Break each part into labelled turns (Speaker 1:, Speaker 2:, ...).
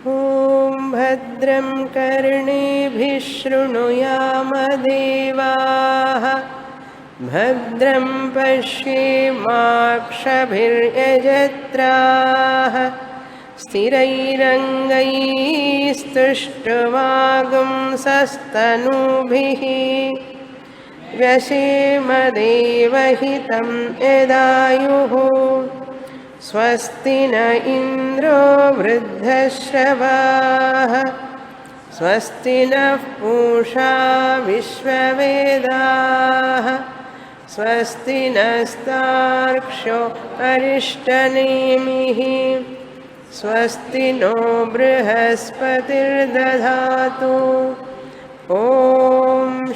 Speaker 1: ॐ भद्रं कर्णेभिः शृणुयाम देवाः भद्रं पश्येमाक्षभिर्यजत्राः स्थिरैरङ्गैस्तुष्टुवागुंसस्तनूभिः व्यसेम देवहितं यदायुः स्वस्ति न इन्द्रो वृद्धश्रवाः स्वस्ति नः पूषा विश्ववेदाः स्वस्ति नस्तार्क्ष्यो अरिष्टनेमिः स्वस्ति नो बृहस्पतिर्दधातु ॐ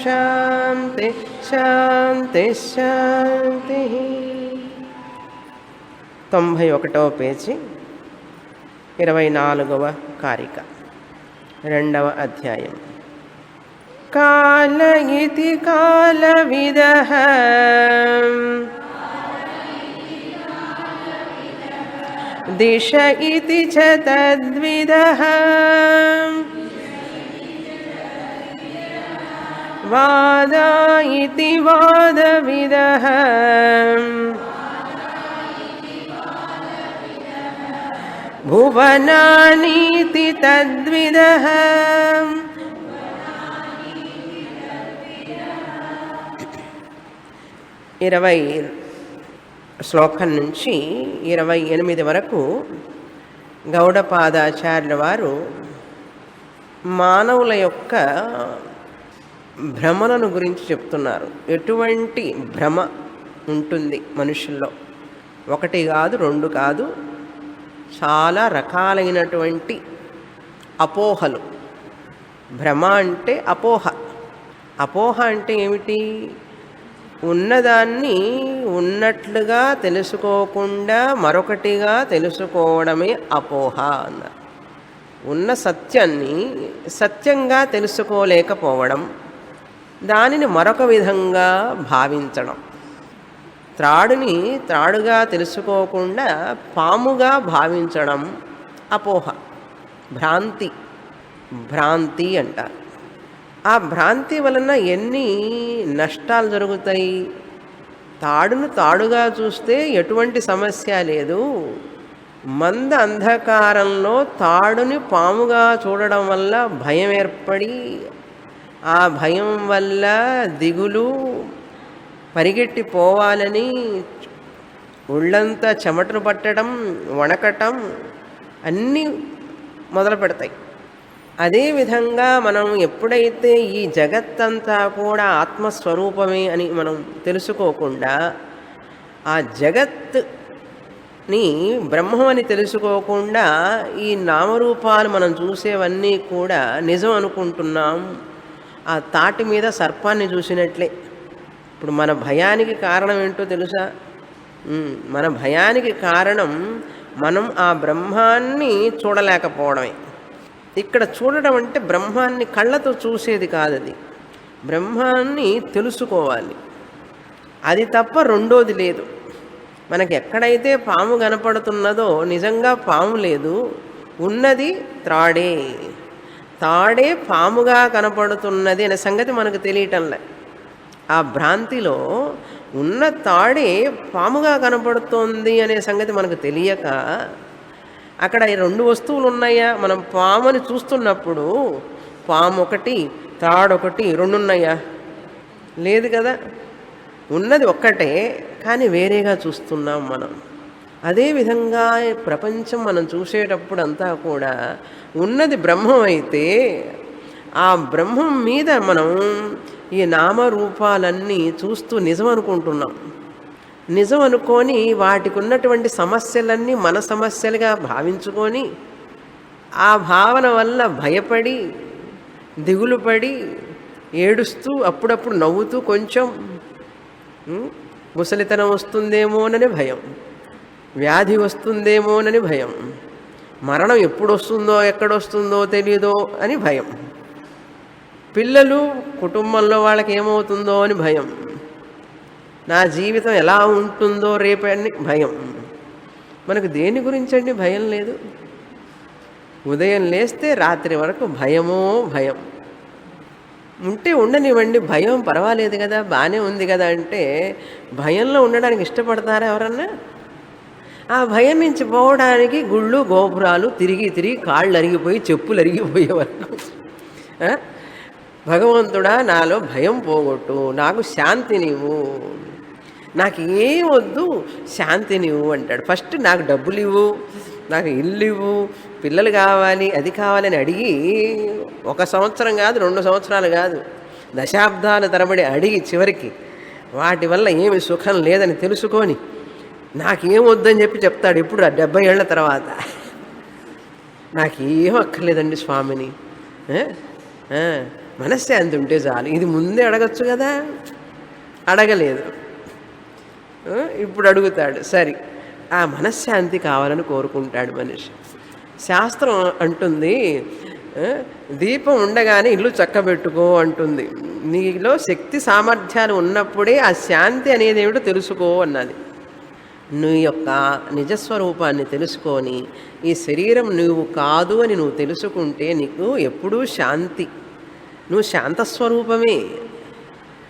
Speaker 1: शान्ति शान्ति शान्तिः 91వ పేజీ 24వ కారిక 2వ అధ్యాయం కాల ఇతి కాలవిదః దిశ ఇతి చ తద్విదః వాద ఇతి వాదవిదః భువనానీతి తద్విదః ఇరవై శ్లోకం నుంచి 28 వరకు గౌడపాదాచార్యుల వారు మానవుల యొక్క భ్రమలను గురించి చెప్తున్నారు. ఎటువంటి భ్రమ ఉంటుంది మనుషుల్లో? ఒకటి కాదు, రెండు కాదు, చాలా రకాలైనటువంటి అపోహలు. భ్రమ అంటే అపోహ. అపోహ అంటే ఏమిటి? ఉన్నదాన్ని ఉన్నట్లుగా తెలుసుకోకుండా మరొకటిగా తెలుసుకోవడమే అపోహ అన్నారు. ఉన్న సత్యాన్ని సత్యంగా తెలుసుకోలేకపోవడం, దానిని మరొక విధంగా భావించడం. త్రాడుని త్రాడుగా తెలుసుకోకుండా పాముగా భావించడం అపోహ, భ్రాంతి. భ్రాంతి అంటారు. ఆ భ్రాంతి వలన ఎన్ని నష్టాలు జరుగుతాయి? తాడును తాడుగా చూస్తే ఎటువంటి సమస్య లేదు. మంద అంధకారంలో తాడుని పాముగా చూడడం వల్ల భయం ఏర్పడి, ఆ భయం వల్ల దిగులు, పరిగెట్టి పోవాలని ఒళ్ళంతా చెమటలు పట్టడం, వణకటం అన్నీ మొదలు పెడతాయి. అదేవిధంగా మనం ఎప్పుడైతే ఈ జగత్తంతా కూడా ఆత్మస్వరూపమే అని మనం తెలుసుకోకుండా, ఆ జగత్ని బ్రహ్మం అని తెలుసుకోకుండా ఈ నామరూపాలు మనం చూసేవన్నీ కూడా నిజం అనుకుంటున్నాం. ఆ తాటి మీద సర్పాన్ని చూసినట్లే. ఇప్పుడు మన భయానికి కారణం ఏంటో తెలుసా? మన భయానికి కారణం మనం ఆ బ్రహ్మాన్ని చూడలేకపోవడమే. ఇక్కడ చూడడం అంటే బ్రహ్మాన్ని కళ్ళతో చూసేది కాదు, అది బ్రహ్మాన్ని తెలుసుకోవాలి. అది తప్ప రెండోది లేదు. మనకి ఎక్కడైతే పాము కనపడుతున్నదో నిజంగా పాము లేదు, ఉన్నది త్రాడే. తాడే పాముగా కనపడుతున్నది అనే సంగతి మనకు తెలియటంలే. ఆ భ్రాంతిలో ఉన్న తాడే పాముగా కనపడుతోంది అనే సంగతి మనకు తెలియక, అక్కడ రెండు వస్తువులు ఉన్నాయా? మనం పాముని చూస్తున్నప్పుడు పాము ఒకటి, తాడొకటి, రెండు ఉన్నాయా? లేదు కదా. ఉన్నది ఒక్కటే, కానీ వేరేగా చూస్తున్నాం మనం. అదేవిధంగా ప్రపంచం మనం చూసేటప్పుడు అంతా కూడా ఉన్నది బ్రహ్మం అయితే, ఆ బ్రహ్మం మీద మనం ఈ నామరూపాలన్నీ చూస్తూ నిజం అనుకుంటున్నాం. నిజం అనుకొని వాటికి ఉన్నటువంటి సమస్యలన్నీ మన సమస్యలుగా భావించుకొని, ఆ భావన వల్ల భయపడి, దిగులు పడి, ఏడుస్తూ, అప్పుడప్పుడు నవ్వుతూ, కొంచెం ముసలితనం వస్తుందేమోనని భయం, వ్యాధి వస్తుందేమోనని భయం, మరణం ఎప్పుడు వస్తుందో ఎక్కడొస్తుందో తెలియదో అని భయం, పిల్లలు కుటుంబంలో వాళ్ళకి ఏమవుతుందో అని భయం, నా జీవితం ఎలా ఉంటుందో రేపని భయం. మనకు దేని గురించి అండి భయం లేదు? ఉదయం లేస్తే రాత్రి వరకు భయమో భయం. ఉంటే ఉండనివ్వండి, భయం పర్వాలేదు కదా, బాగానే ఉంది కదా అంటే భయంలో ఉండడానికి ఇష్టపడతారా ఎవరన్నా? ఆ భయం నుంచి పోవడానికి గుళ్ళు గోపురాలు తిరిగి తిరిగి కాళ్ళు అరిగిపోయి చెప్పులు అరిగిపోయే వరకు భగవంతుడా నాలో భయం పోగొట్టు, నాకు శాంతి నీవు, నాకు ఏం వద్దు శాంతి నీవు అంటాడు. ఫస్ట్ నాకు డబ్బులు ఇవ్వు, నాకు ఇల్లు ఇవ్వు, పిల్లలు కావాలి, అది కావాలని అడిగి 1 సంవత్సరం కాదు, 2 సంవత్సరాలు కాదు, దశాబ్దాల తరబడి అడిగి చివరికి వాటి వల్ల ఏమి సుఖం లేదని తెలుసుకొని నాకేం వద్దని చెప్పి చెప్తాడు. ఇప్పుడు 70 ఏళ్ల తర్వాత నాకేం అక్కర్లేదండి స్వామిని, మనశ్శాంతి ఉంటే చాలు. ఇది ముందే అడగచ్చు కదా, అడగలేదు, ఇప్పుడు అడుగుతాడు. సరే, ఆ మనశ్శాంతి కావాలని కోరుకుంటాడు మనిషి. శాస్త్రం అంటుంది దీపం ఉండగానే ఇల్లు చక్కబెట్టుకో అంటుంది. నీలో శక్తి సామర్థ్యాలు ఉన్నప్పుడే ఆ శాంతి అనేది ఏమిటో తెలుసుకో అన్నది. నీ యొక్క నిజస్వరూపాన్ని తెలుసుకొని ఈ శరీరం నువ్వు కాదు అని నువ్వు తెలుసుకుంటే నీకు ఎప్పుడూ శాంతి, నువ్వు శాంతస్వరూపమే.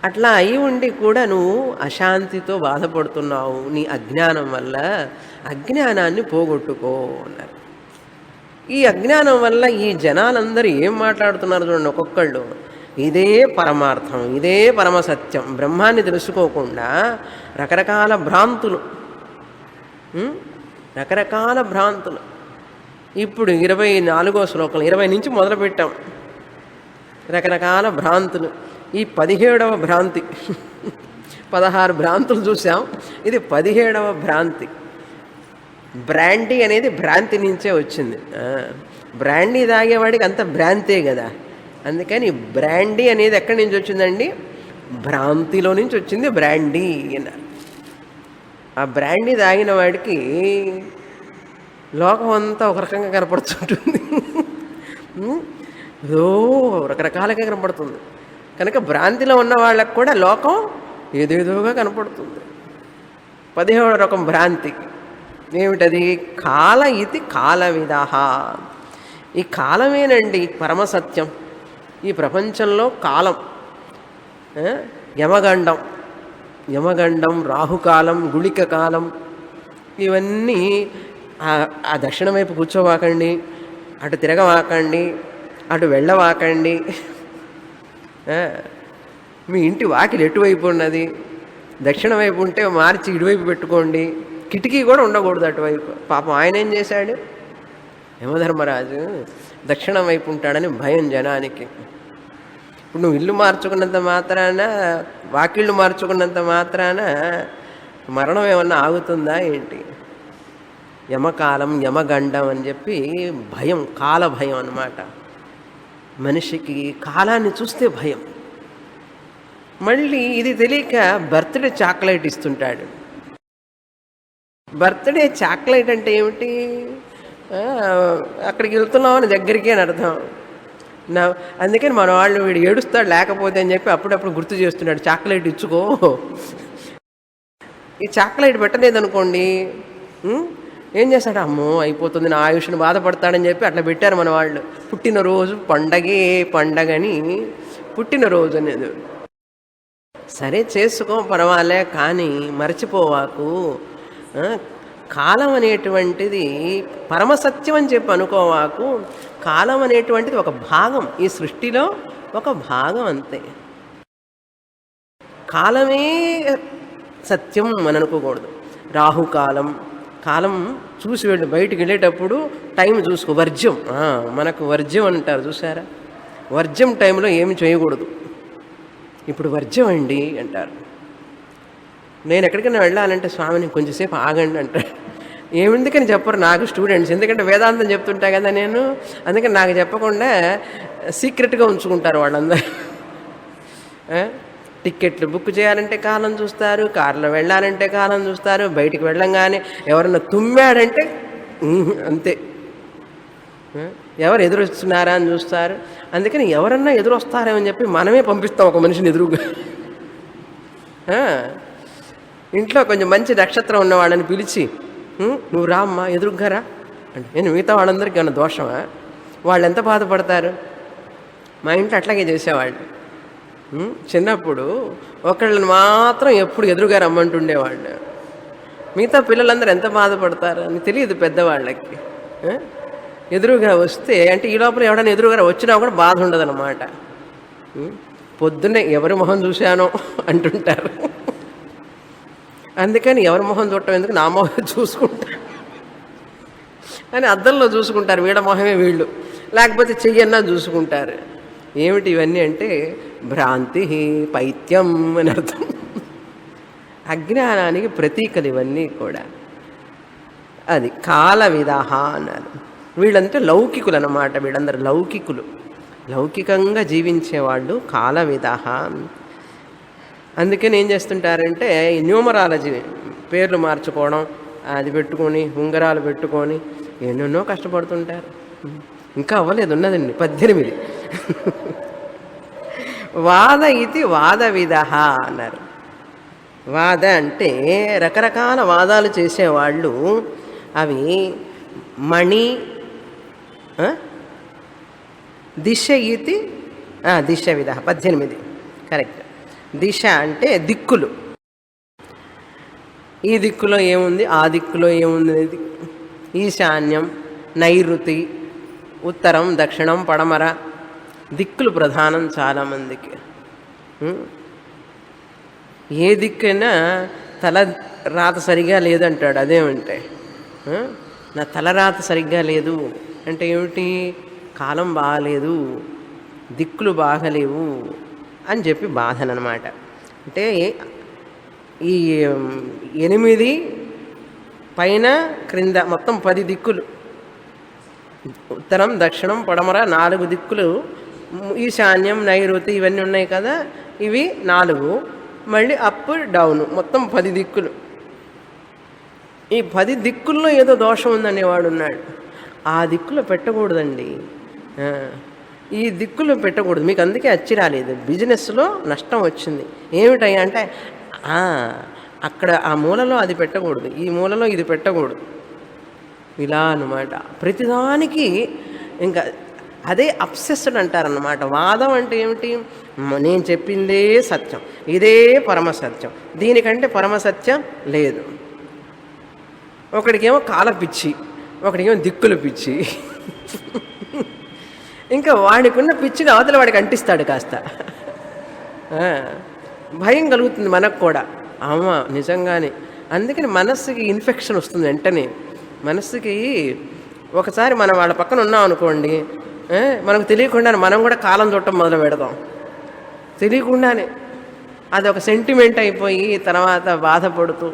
Speaker 1: అట్లా అయి ఉండి కూడా నువ్వు అశాంతితో బాధపడుతున్నావు నీ అజ్ఞానం వల్ల. అజ్ఞానాన్ని పోగొట్టుకో అన్నారు. ఈ అజ్ఞానం వల్ల ఈ జనాలందరూ ఏం మాట్లాడుతున్నారు చూడండి, ఒక్కొక్కళ్ళు ఇదే పరమార్థం, ఇదే పరమసత్యం, బ్రహ్మాన్ని తెలుసుకోకుండా రకరకాల భ్రాంతులు, రకరకాల భ్రాంతులు. ఇప్పుడు 24వ శ్లోకం 20 నుంచి మొదలుపెట్టాం. రకరకాల భ్రాంతులు. ఈ 17వ భ్రాంతి, 16 భ్రాంతులు చూసాం, ఇది 17వ భ్రాంతి. బ్రాండీ అనేది భ్రాంతి నుంచే వచ్చింది. బ్రాండీ తాగేవాడికి అంత భ్రాంతే కదా. అందుకని బ్రాండీ అనేది ఎక్కడి నుంచి వచ్చిందండి? భ్రాంతిలో నుంచి వచ్చింది బ్రాండీ అన్నారు. ఆ బ్రాండీ తాగిన వాడికి లోకం అంతా ఒక రకంగా కనపడుతుంటుంది, ఏదో రకరకాలుగా కనపడుతుంది. కనుక భ్రాంతిలో ఉన్న వాళ్ళకు కూడా లోకం ఏదేదోగా కనపడుతుంది. 17వ రకం భ్రాంతి ఏమిటది? కాల ఇది కాలవిదః. ఈ కాలమేనండి పరమసత్యం. ఈ ప్రపంచంలో కాలం, యమగండం, యమగండం, రాహుకాలం, గుళిక కాలం, ఇవన్నీ ఆ దక్షిణం వైపు కూర్చోవాకండి, అటు తిరగవాకండి, అటు వెళ్ళవాకండి, మీ ఇంటి వాకిలి ఎటువైపు ఉన్నది, దక్షిణ వైపు ఉంటే మార్చి ఇటువైపు పెట్టుకోండి, కిటికీ కూడా ఉండకూడదు అటువైపు. పాపం ఆయన ఏం చేశాడు? యమధర్మరాజు దక్షిణం వైపు ఉంటాడని భయం జనానికి. ఇప్పుడు నువ్వు ఇల్లు మార్చుకున్నంత మాత్రాన, వాకిళ్ళు మార్చుకున్నంత మాత్రాన మరణం ఏమన్నా ఆగుతుందా ఏంటి? యమకాలం, యమగండం అని చెప్పి భయం, కాల భయం అన్నమాట. మనిషికి కాలాన్ని చూస్తే భయం. మళ్ళీ ఇది తెలియక బర్త్డే చాక్లెట్ ఇస్తుంటాడు. బర్త్డే చాక్లెట్ అంటే ఏమిటి? అక్కడికి వెళ్తున్నామని దగ్గరికి అని అర్థం. అందుకని మన వాళ్ళు వీడు ఏడుస్తాడు లేకపోతే అని చెప్పి అప్పుడప్పుడు గుర్తు చేస్తున్నాడు, చాక్లెట్ ఇచ్చుకో. ఈ చాక్లెట్ పెట్టలేదనుకోండి ఏం చేస్తాడు? అమ్మో అయిపోతుంది నా ఆయుష్ను, బాధపడతాడని చెప్పి అట్లా పెట్టారు మన వాళ్ళు. పుట్టినరోజు పండగే పండగని పుట్టినరోజు అనేది. సరే చేసుకో పర్వాలే, కానీ మర్చిపోవాకు. కాలం అనేటువంటిది పరమసత్యం అని చెప్పి అనుకోవాకు. కాలం అనేటువంటిది ఒక భాగం, ఈ సృష్టిలో ఒక భాగం అంతే. కాలమే సత్యం అని అనుకోకూడదు. రాహుకాలం, కాలం చూసి వెళ్ళి బయటికి వెళ్ళేటప్పుడు టైం చూసుకో. వర్జ్యం, మనకు వర్జ్యం అంటారు చూసారా? వర్జ్యం టైంలో ఏమి చేయకూడదు. ఇప్పుడు వర్జ్యం అండి అంటారు. నేను ఎక్కడికైనా వెళ్ళాలంటే స్వామిని కొంచెంసేపు ఆగండి అంటారు. ఏమిందుకని చెప్పరు నాకు స్టూడెంట్స్, ఎందుకంటే వేదాంతం చెప్తుంటా కదా నేను, అందుకని నాకు చెప్పకుండా సీక్రెట్గా ఉంచుకుంటారు వాళ్ళందరూ. టిక్కెట్లు బుక్ చేయాలంటే కాలం చూస్తారు, కార్లో వెళ్ళాలంటే కాలం చూస్తారు, బయటికి వెళ్ళంగానే ఎవరన్నా తుమ్మాడంటే అంతే, ఎవరు ఎదురు వస్తున్నారా అని చూస్తారు. అందుకని ఎవరన్నా ఎదురు వస్తారేమని చెప్పి మనమే పంపిస్తాం ఒక మనిషిని ఎదురుగా. ఇంట్లో కొంచెం మంచి నక్షత్రం ఉన్నవాళ్ళని పిలిచి నువ్వు రామ్మా ఎదురుగ్గా రా అంటే, నేను మిగతా వాళ్ళందరికీ ఏమన్నా దోషమా? వాళ్ళు ఎంత బాధపడతారు. మా ఇంట్లో అట్లాగే చేసేవాళ్ళు. చిన్నప్పుడు ఒకళ్ళని మాత్రం ఎప్పుడు ఎదురుగా రమ్మంటుండేవాళ్ళు. మిగతా పిల్లలందరూ ఎంత బాధపడతారు అని తెలియదు పెద్దవాళ్ళకి. ఎదురుగా వస్తే అంటే ఈ లోపల ఎవడైనా ఎదురుగా వచ్చినా కూడా బాధ ఉండదన్నమాట. పొద్దున్నే ఎవరి మొహం చూశానో అంటుంటారు. అందుకని ఎవరి మొహం చూడటం ఎందుకు, నా మొహం చూసుకుంటా అని అద్దంలో చూసుకుంటారు. వీళ్ళ మొహమే వీళ్ళు, లేకపోతే చెయ్యన్నా చూసుకుంటారు. ఏమిటి ఇవన్నీ అంటే భ్రాంతి పైత్యం అని అర్థం. అజ్ఞానానికి ప్రతీకలు ఇవన్నీ కూడా. అది కాల విదాహ అన్నారు. వీళ్ళంటే లౌకికులు అన్నమాట. వీళ్ళందరూ లౌకికులు, లౌకికంగా జీవించేవాళ్ళు కాల విదాహ. అందుకని ఏం చేస్తుంటారంటే న్యూమరాలజీ పేర్లు మార్చుకోవడం, అది పెట్టుకొని ఉంగరాలు పెట్టుకొని ఎన్నెన్నో కష్టపడుతుంటారు. ఇంకా అవ్వలేదు, ఉన్నదండి 18. వాద ఇది వాద విదహ అన్నారు. వాద అంటే రకరకాల వాదాలు చేసేవాళ్ళు. అవి మణి, దిశ ఇది దిశ విధ 18 కరెక్ట్. దిశ అంటే దిక్కులు. ఈ దిక్కులో ఏముంది, ఆ దిక్కులో ఏముంది, ఈశాన్యం, నైరుతి, ఉత్తరం, దక్షిణం, పడమర, దిక్కులు ప్రధానం చాలామందికి. ఏ దిక్కైనా తల రాత సరిగా లేదంటాడు. అదేమంటే నా తలరాత సరిగ్గా లేదు అంటే ఏమిటి, కాలం బాగలేదు, దిక్కులు బాగలేవు అని చెప్పి బాధనమాట. అంటే ఈ 8 పైన క్రింద మొత్తం 10 దిక్కులు, ఉత్తరం, దక్షిణం, పడమర 4 దిక్కులు, ఈశాన్యం, నైరుతి ఇవన్నీ ఉన్నాయి కదా, ఇవి 4, మళ్ళీ అప్ డౌన్, మొత్తం 10 దిక్కులు. ఈ 10 దిక్కుల్లో ఏదో దోషం ఉందనేవాడు ఉన్నాడు. ఆ దిక్కులో పెట్టకూడదండి, ఈ దిక్కులో పెట్టకూడదు, మీకు అందుకే అచ్చి రాలేదు, బిజినెస్లో నష్టం వచ్చింది. ఏమిటయ్యా అంటే అక్కడ ఆ మూలలో అది పెట్టకూడదు, ఈ మూలలో ఇది పెట్టకూడదు, ఇలా అన్నమాట. ప్రతిదానికి ఇంకా అదే అబ్సెస్డ్ అంటారన్నమాట. వాదం అంటే ఏమిటి, నేను చెప్పిందే సత్యం, ఇదే పరమసత్యం, దీనికంటే పరమసత్యం లేదు. ఒకడికేమో కాల పిచ్చి, ఒకడికేమో దిక్కులు పిచ్చి. ఇంకా వాడికున్న పిచ్చిని అవతల వాడికి అంటిస్తాడు కాస్త. భయం కలుగుతుంది మనకు కూడా, అమ్మ నిజంగానే. అందుకని మనస్సుకి ఇన్ఫెక్షన్ వస్తుంది వెంటనే. మనస్సుకి ఒకసారి మనం వాళ్ళ పక్కన ఉన్నాం అనుకోండి, మనకు తెలియకుండానే మనం కూడా కాలం చుట్టం మొదలు పెడతాం, తెలియకుండానే. అది ఒక సెంటిమెంట్ అయిపోయి తర్వాత బాధపడుతూ,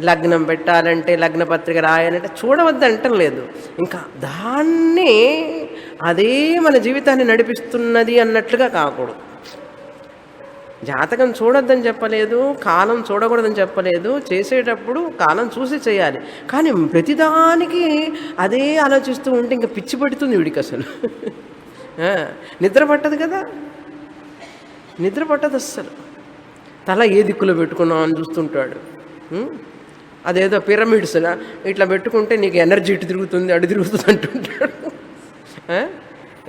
Speaker 1: లగ్నం పెట్టాలంటే లగ్న పత్రిక రాయాలంటే చూడవద్దు అంటం లేదు, ఇంకా దాన్ని అదే మన జీవితాన్ని నడిపిస్తున్నది అన్నట్లుగా కాకూడదు. జాతకం చూడొద్దని చెప్పలేదు, కాలం చూడకూడదని చెప్పలేదు, చేసేటప్పుడు కాలం చూసి చేయాలి. కానీ ప్రతిదానికి అదే ఆలోచిస్తూ ఉంటే ఇంకా పిచ్చి పడుతుంది వీడికి. అసలు నిద్ర పట్టదు కదా, నిద్ర పట్టదు అస్సలు. తల ఏ దిక్కులో పెట్టుకున్నాం అని చూస్తుంటాడు. అదేదో పిరమిడ్స్ ఇట్లా పెట్టుకుంటే నీకు ఎనర్జీ ఇటు తిరుగుతుంది, అటు తిరుగుతుంది అంటుంటాడు.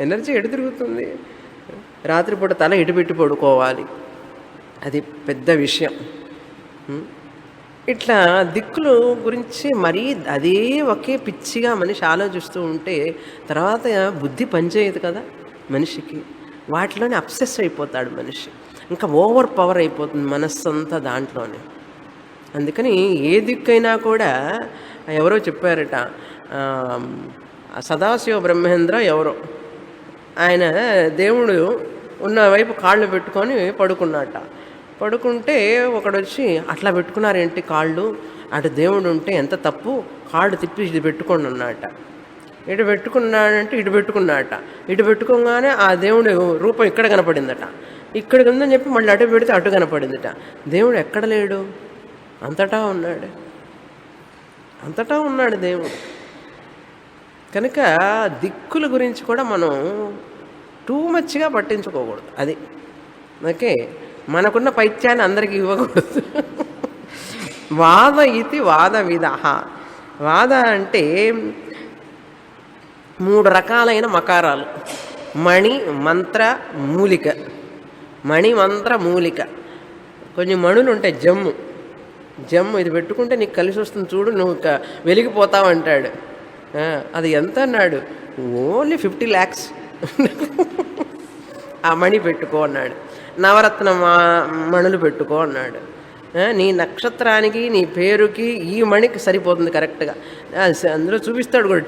Speaker 1: ఎనర్జీ ఎటు తిరుగుతుంది? రాత్రిపూట తల ఎటు పెట్టి పడుకోవాలి, అది పెద్ద విషయం. ఇట్లా దిక్కులు గురించి మరీ అదే ఒకే పిచ్చిగా మనిషి ఆలోచిస్తూ ఉంటే తర్వాత బుద్ధి పనిచేయదు కదా మనిషికి. వాటిలోనే అబ్సెస్ అయిపోతాడు మనిషి, ఇంకా ఓవర్ పవర్ అయిపోతుంది మనస్సు అంతా దాంట్లోనే. అందుకని ఏ దిక్కైనా కూడా ఎవరో చెప్పారట, సదాశివ బ్రహ్మేంద్ర ఎవరో ఆయన దేవుడు ఉన్న వైపు కాళ్ళు పెట్టుకొని పడుకున్నట. పడుకుంటే ఒకడొచ్చి అట్లా పెట్టుకున్నారేంటి కాళ్ళు, అటు దేవుడు ఉంటే ఎంత తప్పు, కాళ్ళు తిప్పి ఇది పెట్టుకోండి అన్నట. ఇటు పెట్టుకున్నాడంటే ఇటు పెట్టుకున్నాడట. ఇటు పెట్టుకోగానే ఆ దేవుడు రూపం ఇక్కడ కనపడిందట. ఇక్కడికి ఉందని చెప్పి మళ్ళీ అటు పెడితే అటు కనపడిందట. దేవుడు ఎక్కడ లేడు, అంతటా ఉన్నాడు, అంతటా ఉన్నాడు దేవుడు. కనుక దిక్కుల గురించి కూడా మనం టూ మచ్గా పట్టించుకోకూడదు. అది ఓకే, మనకున్న పైత్యాన్ని అందరికీ ఇవ్వకూడదు. వాద ఇది వాద విధ. వాద అంటే 3 రకాలైన మకారాలు: మణి, మంత్ర, మూలిక. మణి, మంత్ర, మూలిక. కొన్ని మణులు ఉంటాయి. జమ్ము ఇది పెట్టుకుంటే నీకు కలిసి వస్తుంది చూడు, నువ్వు వెలిగిపోతావు అంటాడు. అది ఎంత అన్నాడు? Only 50 lakhs. ఆ మణి పెట్టుకో అన్నాడు. నవరత్న మణులు పెట్టుకో అన్నాడు. నీ నక్షత్రానికి, నీ పేరుకి ఈ మణికి సరిపోతుంది కరెక్ట్గా. అందులో చూపిస్తాడు కూడా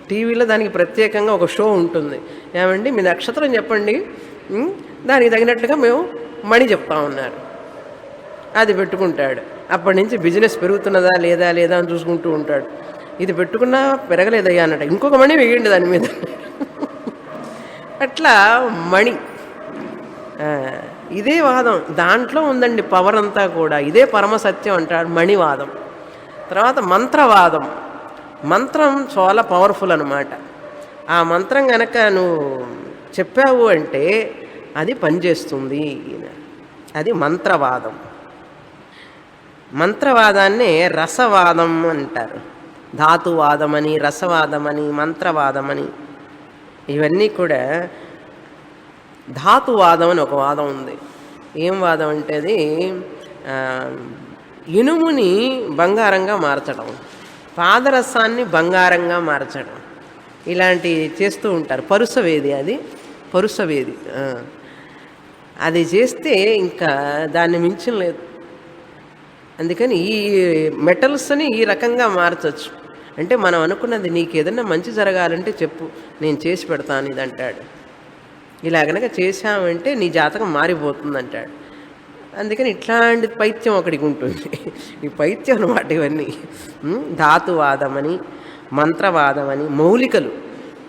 Speaker 1: టీవీలో దానికి ప్రత్యేకంగా ఒక షో ఉంటుంది. ఏమండి మీ నక్షత్రం చెప్పండి, దానికి తగినట్లుగా మేము మణి చెప్తామన్నారు. అది పెట్టుకుంటాడు. అప్పటి నుంచి బిజినెస్ పెరుగుతున్నదా లేదా అని చూసుకుంటూ ఉంటాడు. ఇది పెట్టుకున్నా పెరగలేదయ్యా అన్నట్టు ఇంకొక మణి వేయండి దాని మీద. అట్లా మణి. ఇదే వాదం దాంట్లో ఉందండి, పవర్ అంతా కూడా. ఇదే పరమసత్యం అంటారు మణివాదం. తర్వాత మంత్రవాదం. మంత్రం చాలా పవర్ఫుల్ అన్నమాట. ఆ మంత్రం కనుక నువ్వు చెప్పావు అంటే అది పనిచేస్తుంది. అది మంత్రవాదం. మంత్రవాదాన్నే రసవాదం అంటారు. ధాతువాదమని, రసవాదమని, మంత్రవాదమని, ఇవన్నీ కూడా. ధాతువాదం అని ఒక వాదం ఉంది. ఏం వాదం అంటే అది ఇనుముని బంగారంగా మార్చడం, పాదరసాన్ని బంగారంగా మార్చడం, ఇలాంటివి చేస్తూ ఉంటారు. పరుసవేది. అది చేస్తే ఇంకా దాన్ని మించిన లేదు. అందుకని ఈ మెటల్స్ని ఈ రకంగా మార్చవచ్చు. అంటే మనం అనుకున్నది, నీకు ఏదన్నా మంచి జరగాలంటే చెప్పు, నేను చేసి పెడతాను ఇది అంటాడు. ఇలా కనుక చేశామంటే నీ జాతకం మారిపోతుంది అంటాడు. అందుకని ఇట్లాంటి పైత్యం ఒకటికి ఉంటుంది. ఈ పైత్యం అన్నమాట ఇవన్నీ. ధాతువాదమని, మంత్రవాదమని, మౌలికలు.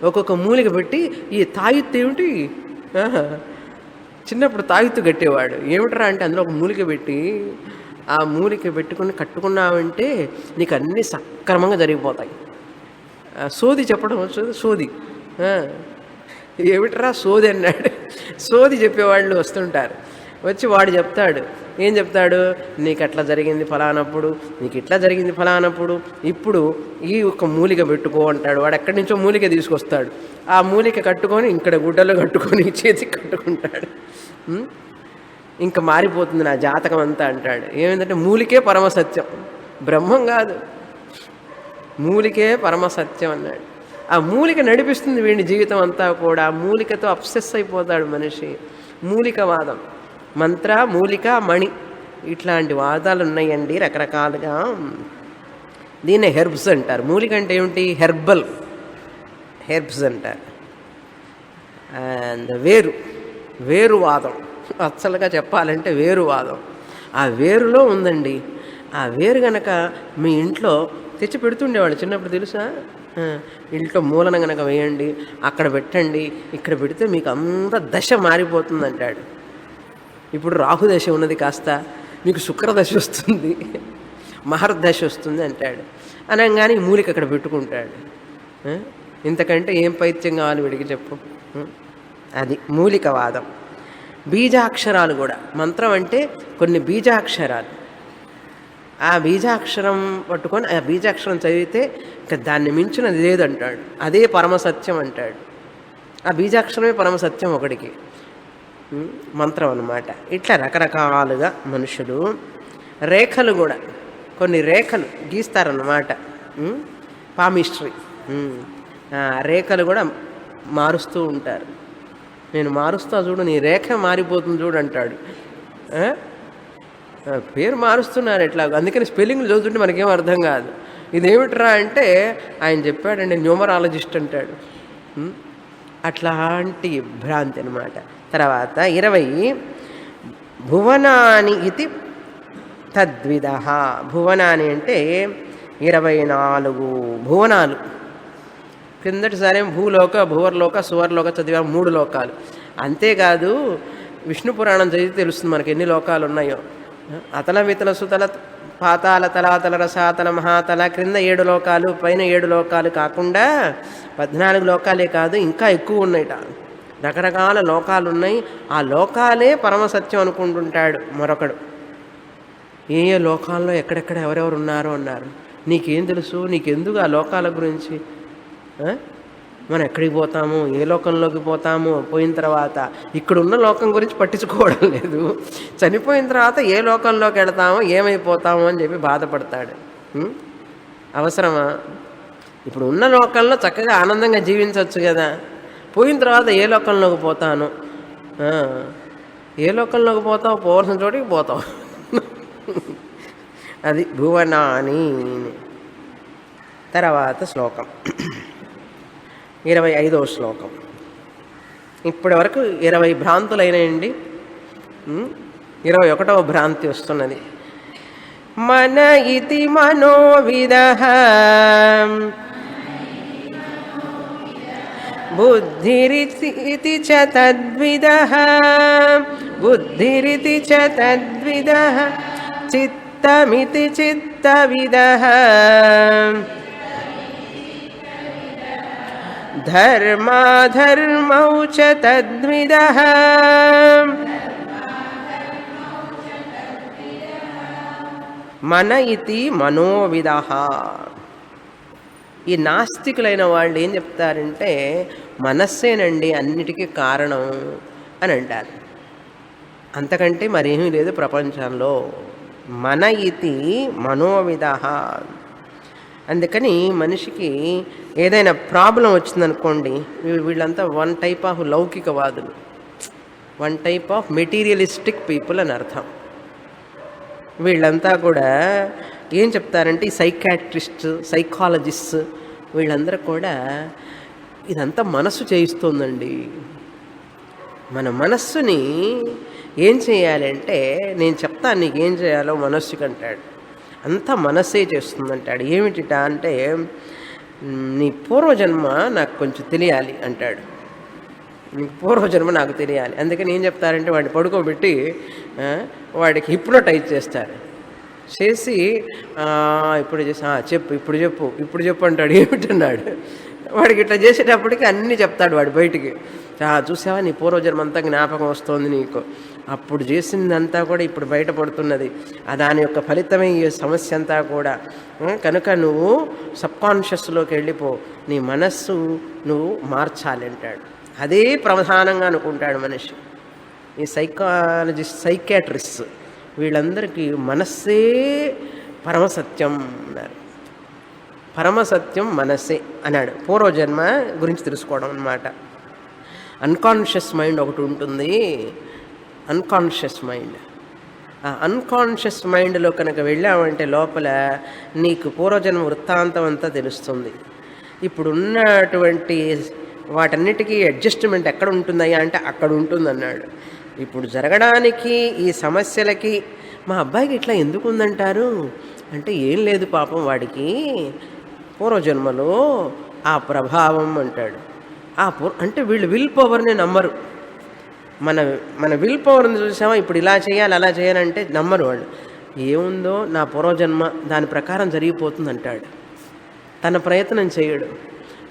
Speaker 1: ఒక్కొక్క మూలిక పెట్టి, ఈ తాయిత్తు ఏమిటి, చిన్నప్పుడు తాయిత్తు కట్టేవాడు. ఏమిట్రా అంటే అందులో ఒక మూలిక పెట్టి, ఆ మూలిక పెట్టుకుని కట్టుకున్నావంటే నీకు అన్నీ సక్రమంగా జరిగిపోతాయి. సోది చెప్పడం సోది. ఏమిట్రా సోది అన్నాడు. సోది చెప్పేవాళ్ళు వస్తుంటారు. వచ్చి వాడు చెప్తాడు. ఏం చెప్తాడు? నీకు అట్లా జరిగింది ఫలానప్పుడు, నీకు ఇట్లా జరిగింది ఫలానప్పుడు, ఇప్పుడు ఈ ఒక మూలిక పెట్టుకో అంటాడు. వాడు ఎక్కడి నుంచో మూలిక తీసుకొస్తాడు. ఆ మూలిక కట్టుకొని ఇక్కడ గుడ్డలో కట్టుకొని చేతికి కట్టుకుంటాడు. ఇంకా మారిపోతుంది నా జాతకం అంతా అంటాడు. ఏమిటంటే మూలికే పరమసత్యం, బ్రహ్మం కాదు, మూలికే పరమసత్యం అన్నాడు. ఆ మూలిక నడిపిస్తుంది వీడి జీవితం అంతా కూడా. మూలికతో అబ్సెస్ అయిపోతాడు మనిషి. మూలికవాదం, మంత్ర, మూలిక, మణి, ఇట్లాంటి వాదాలు ఉన్నాయండి రకరకాలుగా. దీన్నే హెర్బ్స్ అంటారు. మూలిక అంటే ఏమిటి? హెర్బ్స్ అంటారు. అండ్ వేరువాదం, అసలుగా చెప్పాలంటే వేరువాదం. ఆ వేరులో ఉందండి. ఆ వేరు గనక మీ ఇంట్లో తెచ్చి పెడుతుండేవాళ్ళు చిన్నప్పుడు, తెలుసా? ఇంట్లో మూలన గనక వేయండి, అక్కడ పెట్టండి, ఇక్కడ పెడితే మీకు అంత దశ మారిపోతుంది అంటాడు. ఇప్పుడు రాహుదశ ఉన్నది, కాస్త మీకు శుక్రదశ వస్తుంది, మహర్దశ వస్తుంది అంటాడు. అనగానే మూలిక అక్కడ పెట్టుకుంటాడు. ఇంతకంటే ఏం పైత్యం కావాలి వీడికి చెప్పు? అది మూలికవాదం. బీజాక్షరాలు కూడా. మంత్రం అంటే కొన్ని బీజాక్షరాలు. ఆ బీజాక్షరం పట్టుకొని ఆ బీజాక్షరం చదివితే ఇంకా దాన్ని మించినది లేదంటాడు. అదే పరమసత్యం అంటాడు. ఆ బీజాక్షరమే పరమసత్యం ఒకడికి, మంత్రం అన్నమాట. ఇట్లా రకరకాలుగా మనుషులు. రేఖలు కూడా, కొన్ని రేఖలు గీస్తారన్నమాట. పామిస్ట్రీ. రేఖలు కూడా మారుస్తూ ఉంటారు. నేను మారుస్తా చూడు, నీ రేఖ మారిపోతుంది చూడు అంటాడు. పేరు మారుస్తున్నారు ఎట్లా. అందుకని స్పెల్లింగ్లు చదువుతుంటే మనకేం అర్థం కాదు. ఇదేమిట్రా అంటే ఆయన చెప్పాడండి, న్యూమరాలజిస్ట్ అంటాడు. అట్లాంటి భ్రాంతి అనమాట. తర్వాత 20 భువనాని ఇది తద్విధ. భువనాని అంటే 24 భువనాలు. కిందటిసారి భూలోక, భువర్లోక, సువర్లోక చదివా, 3 లోకాలు. అంతేకాదు విష్ణు పురాణం చదివితే తెలుస్తుంది మనకి ఎన్ని లోకాలు ఉన్నాయో. అతల వితల సుతల పాతాల తలాతల రసాతల మహాతల, క్రింద 7 లోకాలు, పైన 7 లోకాలు కాకుండా 14 లోకాలే కాదు, ఇంకా ఎక్కువ ఉన్నాయిట. రకరకాల లోకాలు ఉన్నాయి. ఆ లోకాలే పరమసత్యం అనుకుంటుంటాడు మరొకడు. ఏ ఏ లోకాల్లో ఎక్కడెక్కడ ఎవరెవరు ఉన్నారో అన్నారు. నీకేం తెలుసు? నీకెందుకు ఆ లోకాల గురించి? ఆ? మనం ఎక్కడికి పోతాము, ఏ లోకంలోకి పోతాము, పోయిన తర్వాత ఇక్కడున్న లోకం గురించి పట్టించుకోవడం లేదు. చనిపోయిన తర్వాత ఏ లోకంలోకి వెళతామో ఏమైపోతామో అని చెప్పి బాధపడతాడు. ఉం? అవసరమా? ఇప్పుడు ఉన్న లోకంలో చక్కగా ఆనందంగా జీవించవచ్చు కదా. పోయిన తర్వాత ఏ లోకంలోకి పోతాను, ఆ, ఏ లోకంలోకి పోతావు, పోవాల్సిన చోటికి పోతావు. అది భువనాని. తర్వాత శ్లోకం 25వ శ్లోకం. ఇప్పటి వరకు 20 భ్రాంతులైనాయండి. 21వ భ్రాంతి వస్తున్నది. మన ఇతి మనోవిదః బుద్ధిరితి చ తద్విదః బుద్ధిరితి చ తద్విదః చిత్తమితి చిత్తవిదః ధర్మాధర్మౌ చ తద్విదః మన ఇతి మనోవిదః. ఈ నాస్తికులైన వాళ్ళు ఏం చెప్తారంటే మనస్సేనండి అన్నిటికీ కారణం అని అంటారు. అంతకంటే మరేమీ లేదు ప్రపంచంలో. మన ఇతి మనోవిదః. అందుకని మనిషికి ఏదైనా ప్రాబ్లం వచ్చిందనుకోండి, వీళ్ళంతా వన్ టైప్ ఆఫ్ లౌకికవాదులు, one type of materialistic people అని అర్థం. వీళ్ళంతా కూడా ఏం చెప్తారంటే ఈ సైకాట్రిస్ట్, సైకాలజిస్ట్ వీళ్ళందరూ కూడా ఇదంతా మనస్సు చేయిస్తుందండి. మన మనస్సుని ఏం చేయాలంటే నేను చెప్తాను నీకు ఏం చేయాలో మనస్సుకి అంటాడు. అంతా మనస్సే చేస్తుందంటాడు. ఏమిటిట అంటే నీ పూర్వజన్మ నాకు కొంచెం తెలియాలి అంటాడు. నీకు పూర్వజన్మ నాకు తెలియాలి. అందుకని ఏం చెప్తారంటే వాడిని పడుకోబెట్టి వాడికి హిప్నోటైజ్ చేస్తారు. చేసి ఇప్పుడు చేసి చెప్పు ఇప్పుడు చెప్పు ఇప్పుడు చెప్పు అంటాడు. ఏమిటన్నాడు వాడికి ఇట్లా చేసేటప్పటికి అన్నీ చెప్తాడు వాడు బయటికి. చూసావా నీ పూర్వజన్మ అంతా జ్ఞాపకం వస్తుంది నీకు, అప్పుడు చేసిందంతా కూడా ఇప్పుడు బయటపడుతున్నది, దాని యొక్క ఫలితమే ఈ సమస్య అంతా కూడా. కనుక నువ్వు సబ్కాన్షియస్లోకి వెళ్ళిపో, నీ మనస్సు నువ్వు మార్చాలి అంటాడు. అదే ప్రధానంగా అనుకుంటాడు మనిషి. ఈ సైకాలజిస్ట్, సైకాట్రిస్ట్ వీళ్ళందరికీ మనస్సే పరమసత్యం అన్నారు. పరమసత్యం మనస్సే అన్నాడు. పూర్వజన్మ గురించి తెలుసుకోవడం అన్నమాట. అన్కాన్షియస్ మైండ్ ఒకటి ఉంటుంది. అన్కాన్షియస్ మైండ్, ఆ అన్కాన్షియస్ మైండ్లో కనుక వెళ్ళామంటే లోపల నీకు పూర్వజన్మ వృత్తాంతం అంతా తెలుస్తుంది. ఇప్పుడు ఉన్నటువంటి వాటన్నిటికీ అడ్జస్ట్మెంట్ ఎక్కడ ఉంటుందయ్యా అంటే అక్కడ ఉంటుందన్నాడు. ఇప్పుడు జరగడానికి ఈ సమస్యలకి మా అబ్బాయికి ఇట్లా ఎందుకు ఉందంటారు అంటే ఏం లేదు పాపం వాడికి పూర్వజన్మలో ఆ ప్రభావం అంటాడు. అంటే వీళ్ళు విల్ పవర్ని నమ్మరు. మన విల్ పవర్ని చూసామా, ఇప్పుడు ఇలా చేయాలి అలా చేయాలంటే నమ్మరు వాళ్ళు. ఏముందో నా పూర్వజన్మ దాని ప్రకారం జరిగిపోతుంది అంటాడు. తన ప్రయత్నం చేయడు.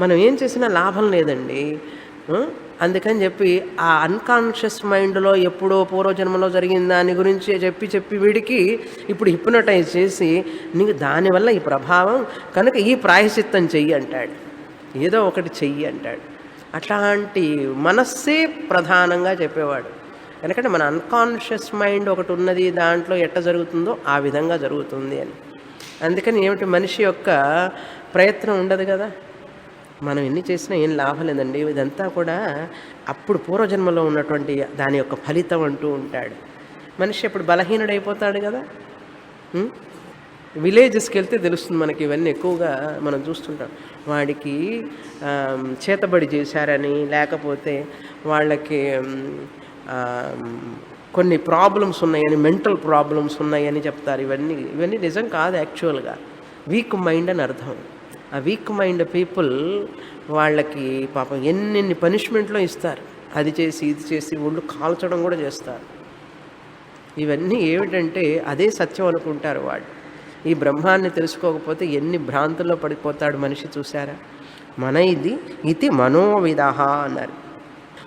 Speaker 1: మనం ఏం చేసినా లాభం లేదండి. అందుకని చెప్పి ఆ అన్కాన్షియస్ మైండ్లో ఎప్పుడో పూర్వజన్మలో జరిగిన దాని గురించి చెప్పి వీడికి ఇప్పుడు హిప్నోటైజ్ చేసి నీకు దానివల్ల ఈ ప్రభావం కనుక ఈ ప్రాయశ్చిత్తం చెయ్యి అంటాడు, ఏదో ఒకటి చెయ్యి అంటాడు. అట్లాంటి మనస్సే ప్రధానంగా చెప్పేవాడు. ఎందుకంటే మన అన్కాన్షియస్ మైండ్ ఒకటి ఉన్నది, దాంట్లో ఎట్ట జరుగుతుందో ఆ విధంగా జరుగుతుంది అని. అందుకని ఏమిటి మనిషి యొక్క ప్రయత్నం ఉండదు కదా, మనం ఎన్ని చేసినా ఏం లాభం లేదండి. ఇదంతా కూడా అప్పుడు పూర్వజన్మలో ఉన్నటువంటి దాని యొక్క ఫలితం అంటూ ఉంటాడు. మనిషి అప్పుడు బలహీనుడైపోతాడు కదా. విలేజెస్కి వెళ్తే తెలుస్తుంది మనకి. ఇవన్నీ ఎక్కువగా మనం చూస్తుంటాం. వాడికి చేతబడి చేశారని, లేకపోతే వాళ్ళకి కొన్ని ప్రాబ్లమ్స్ ఉన్నాయని, మెంటల్ ప్రాబ్లమ్స్ ఉన్నాయని చెప్తారు. ఇవన్నీ నిజం కాదు. యాక్చువల్గా వీక్ మైండ్ అని అర్థం. ఆ వీక్ మైండ్ పీపుల్ వాళ్ళకి పాపం ఎన్నెన్ని పనిష్మెంట్లో ఇస్తారు. అది చేసి ఇది చేసి ఒళ్ళు కాల్చడం కూడా చేస్తారు. ఇవన్నీ ఏమిటంటే అదే సత్యం అనుకుంటారు వాళ్ళు. ఈ బ్రహ్మాన్ని తెలుసుకోకపోతే ఎన్ని భ్రాంతుల్లో పడిపోతాడు మనిషి. చూసారా, మన ఇది మనోవిదః అన్నారు.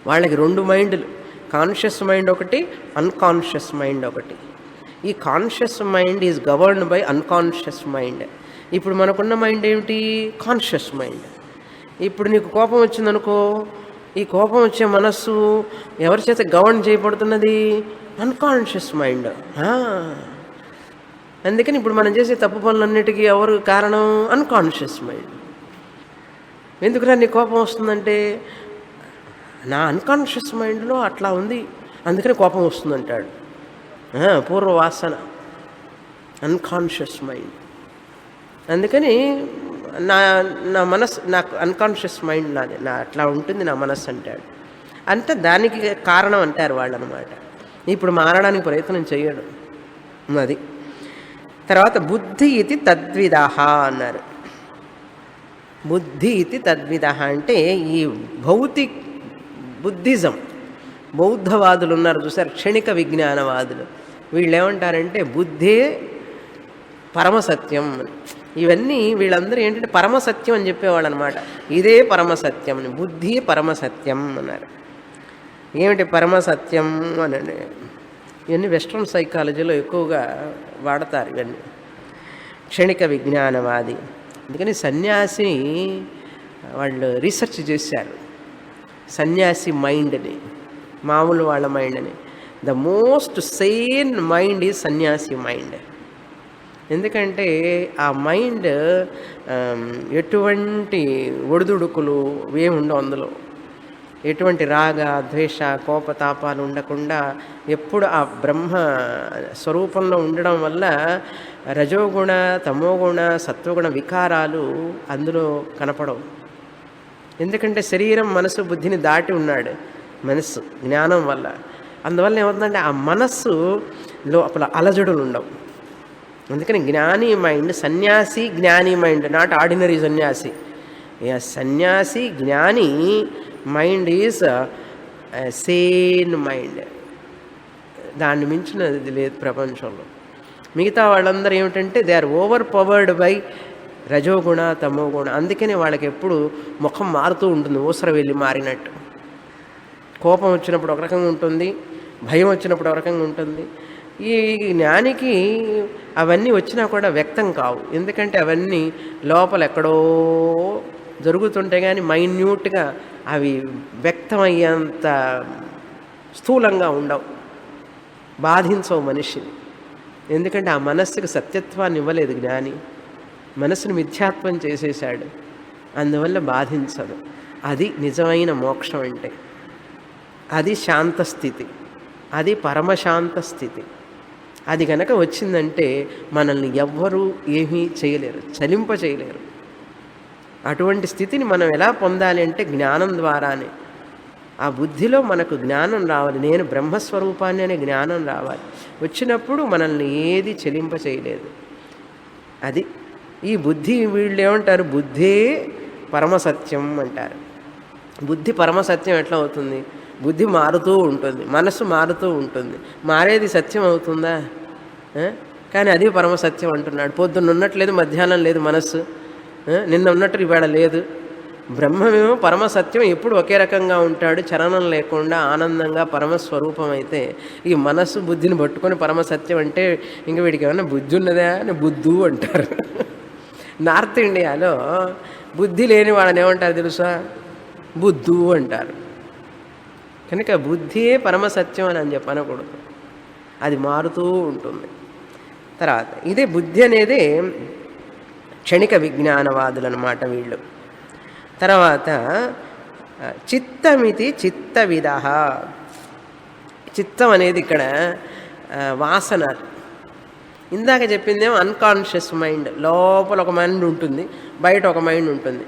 Speaker 1: వాళ్ళకి రెండు మైండ్లు, కాన్షియస్ మైండ్ ఒకటి, అన్కాన్షియస్ మైండ్ ఒకటి. ఈ conscious mind is governed by unconscious mind. ఇప్పుడు మనకున్న మైండ్ ఏమిటి? Conscious mind. ఇప్పుడు నీకు కోపం వచ్చిందనుకో, ఈ కోపం వచ్చే మనస్సు ఎవరి చేత గవర్న్ చేయబడుతున్నది? Unconscious mind. అందుకని ఇప్పుడు మనం చేసే తప్పు పనులన్నిటికీ ఎవరు కారణం? Unconscious mind. ఎందుకురా నీ కోపం వస్తుందంటే, నా అన్కాన్షియస్ మైండ్లో అట్లా ఉంది, అందుకని కోపం వస్తుందంటాడు. పూర్వవాసన, అన్కాన్షియస్ మైండ్. అందుకని నా నా మనస్సు, నాకు అన్కాన్షియస్ మైండ్ నా అట్లా ఉంటుంది నా మనస్సు అంటాడు. అంటే దానికి కారణం అంటారు వాళ్ళు అనమాట. ఇప్పుడు మారడానికి ప్రయత్నం చేయడు. అది తర్వాత బుద్ధి ఇది తద్విదః అన్నారు. బుద్ధి ఇది తద్విదః అంటే ఈ బుద్ధిజం, బౌద్ధవాదులు ఉన్నారు చూసారు, క్షణిక విజ్ఞానవాదులు. వీళ్ళు ఏమంటారంటే బుద్ధే పరమసత్యం. ఇవన్నీ వీళ్ళందరూ ఏంటంటే పరమసత్యం అని చెప్పేవాళ్ళు అనమాట. ఇదే పరమసత్యం అని, బుద్ధి పరమసత్యం అన్నారు. ఏమిటి పరమసత్యం అని? ఇవన్నీ వెస్ట్రన్ సైకాలజీలో ఎక్కువగా వాడతారు ఇవన్నీ. క్షణిక విజ్ఞానవాది. అందుకని సన్యాసిని వాళ్ళు రీసెర్చ్ చేశారు, సన్యాసి మైండ్ని, మామూలు వాళ్ళ మైండ్ని. The most Sen mind is సన్యాసి మైండ్. ఎందుకంటే ఆ మైండ్ ఎటువంటి ఒడిదుడుకులు ఏమి ఉండవు అందులో, ఎటువంటి రాగ ద్వేష కోపతాపాలు ఉండకుండా ఎప్పుడు ఆ బ్రహ్మ స్వరూపంలో ఉండడం వల్ల రజోగుణ తమోగుణ సత్వగుణ వికారాలు అందులో కనపడవు. ఎందుకంటే శరీరం మనసు బుద్ధిని దాటి ఉన్నాడు మనస్సు జ్ఞానం వల్ల. అందువల్ల ఏమవుతుందంటే ఆ మనస్సు లోపల అలజడులు ఉండవు. అందుకని జ్ఞాని మైండ్, సన్యాసి జ్ఞాని మైండ్, నాట్ ఆర్డినరీ సన్యాసి. సన్యాసి జ్ఞాని మైండ్ ఈజ్ సేన్ మైండ్. దాన్ని మించినది లేదు ప్రపంచంలో. మిగతా వాళ్ళందరూ ఏమిటంటే they are overpowered by rajoguna tamoguna. అందుకనే వాళ్ళకి ఎప్పుడు ముఖం మారుతూ ఉంటుంది, ఊసర వెళ్ళి మారినట్టు. కోపం వచ్చినప్పుడు ఒక రకంగా ఉంటుంది, భయం వచ్చినప్పుడు ఒక రకంగా ఉంటుంది. ఈ జ్ఞానికి అవన్నీ వచ్చినా కూడా వ్యక్తం కావు. ఎందుకంటే అవన్నీ లోపల ఎక్కడో జరుగుతుంటే కానీ మైన్యూట్గా అవి వ్యక్తమయ్యేంత స్థూలంగా ఉండవు, బాధించవు మనిషిని. ఎందుకంటే ఆ మనస్సుకు సత్యత్వాన్ని ఇవ్వలేదు జ్ఞాని, మనస్సును మిథ్యాత్వం చేసేశాడు. అందువల్ల బాధించదు. అది నిజమైన మోక్షం అంటే. అది శాంతస్థితి, అది పరమశాంత స్థితి. అది కనుక వచ్చిందంటే మనల్ని ఎవ్వరూ ఏమీ చేయలేరు, చలింప చేయలేరు. అటువంటి స్థితిని మనం ఎలా పొందాలి అంటే జ్ఞానం ద్వారానే. ఆ బుద్ధిలో మనకు జ్ఞానం రావాలి, నేను బ్రహ్మస్వరూపాన్ని అనే జ్ఞానం రావాలి. వచ్చినప్పుడు మనల్ని ఏది చెలింప చేయలేదు. అది ఈ బుద్ధి. వీళ్ళు ఏమంటారు? బుద్ధే పరమసత్యం అంటారు. బుద్ధి పరమసత్యం ఎట్లా అవుతుంది? బుద్ధి మారుతూ ఉంటుంది, మనస్సు మారుతూ ఉంటుంది. మారేది సత్యం అవుతుందా? కానీ అది పరమసత్యం అంటున్నాడు. పొద్దున్న ఉన్నట్లేదు, మధ్యాహ్నం లేదు మనస్సు, నిన్న ఉన్నట్టు ఇవాళ లేదు. బ్రహ్మమేమో పరమసత్యం, ఎప్పుడు ఒకే రకంగా ఉంటాడు, చలనం లేకుండా ఆనందంగా పరమస్వరూపం. అయితే ఈ మనస్సు బుద్ధిని పట్టుకొని పరమసత్యం అంటే ఇంక వీడికి ఏమన్నా బుద్ధి ఉన్నదా అని బుద్ధు అంటారు. నార్త్ ఇండియాలో బుద్ధి లేని వాళ్ళని ఏమంటారు తెలుసా? బుద్ధు అంటారు. కనుక బుద్ధియే పరమసత్యం అని చెప్పి అనకూడదు, అది మారుతూ ఉంటుంది. తర్వాత ఇదే బుద్ధి అనేది క్షణిక విజ్ఞానవాదులు అన్నమాట వీళ్ళు. తర్వాత చిత్తమితి చిత్తవిద. చిత్తం అనేది ఇక్కడ వాసన. ఇందాక చెప్పిందేమో అన్కాన్షియస్ మైండ్. లోపల ఒక మైండ్ ఉంటుంది, బయట ఒక మైండ్ ఉంటుంది.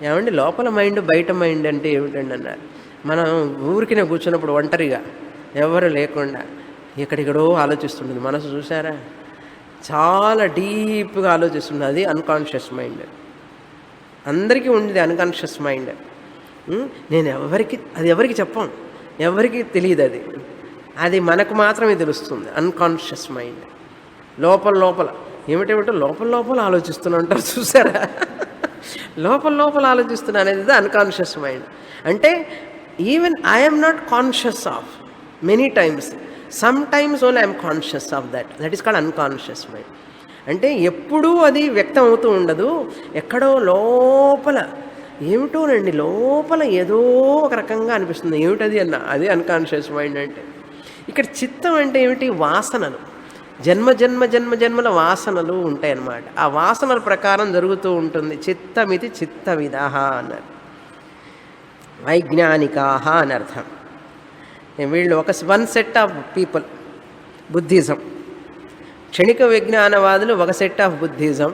Speaker 1: ఏమండి లోపల మైండ్ బయట మైండ్ అంటే ఏమిటండి అన్నారు. మనం ఊరికినే కూర్చున్నప్పుడు ఒంటరిగా ఎవరు లేకుండా ఎక్కడెక్కడో ఆలోచిస్తుంటుంది మనసు. చూసారా? చాలా డీప్గా ఆలోచిస్తుంది. అది అన్కాన్షియస్ మైండ్. అందరికీ ఉండేది అన్కాన్షియస్ మైండ్. నేను ఎవరికి చెప్పం, ఎవరికి తెలియదు. అది మనకు మాత్రమే తెలుస్తుంది. అన్కాన్షియస్ మైండ్ లోపల ఏమిటేమిటో లోపల ఆలోచిస్తూనే ఉంటారు. చూసారా? లోపల ఆలోచిస్తున్నా అనేది అన్కాన్షియస్ మైండ్. అంటే even I'm not conscious of many times, some times only I'm conscious of that is called unconscious mind. అంటే ఎప్పుడూ అది వ్యక్తం అవుతూ ఉండదు, ఎక్కడో లోపల ఏమిటోనండి లోపల ఏదో ఒక రకంగా అనిపిస్తుంది. ఏమిటది అన్న అది అన్కాన్షియస్ మైండ్ అంటే. ఇక్కడ చిత్తం అంటే ఏమిటి? వాసనలు. జన్మ జన్మ జన్మ జన్మల వాసనలు ఉంటాయన్నమాట. ఆ వాసనల ప్రకారం జరుగుతూ ఉంటుంది. చిత్తమితి చిత్తవిదః అన్నారు. వైజ్ఞానికాహ అని అర్థం. వీళ్ళు one set of people. Buddhism, క్షణిక విజ్ఞానవాదులు ఒక సెట్ ఆఫ్ బుద్ధిజం.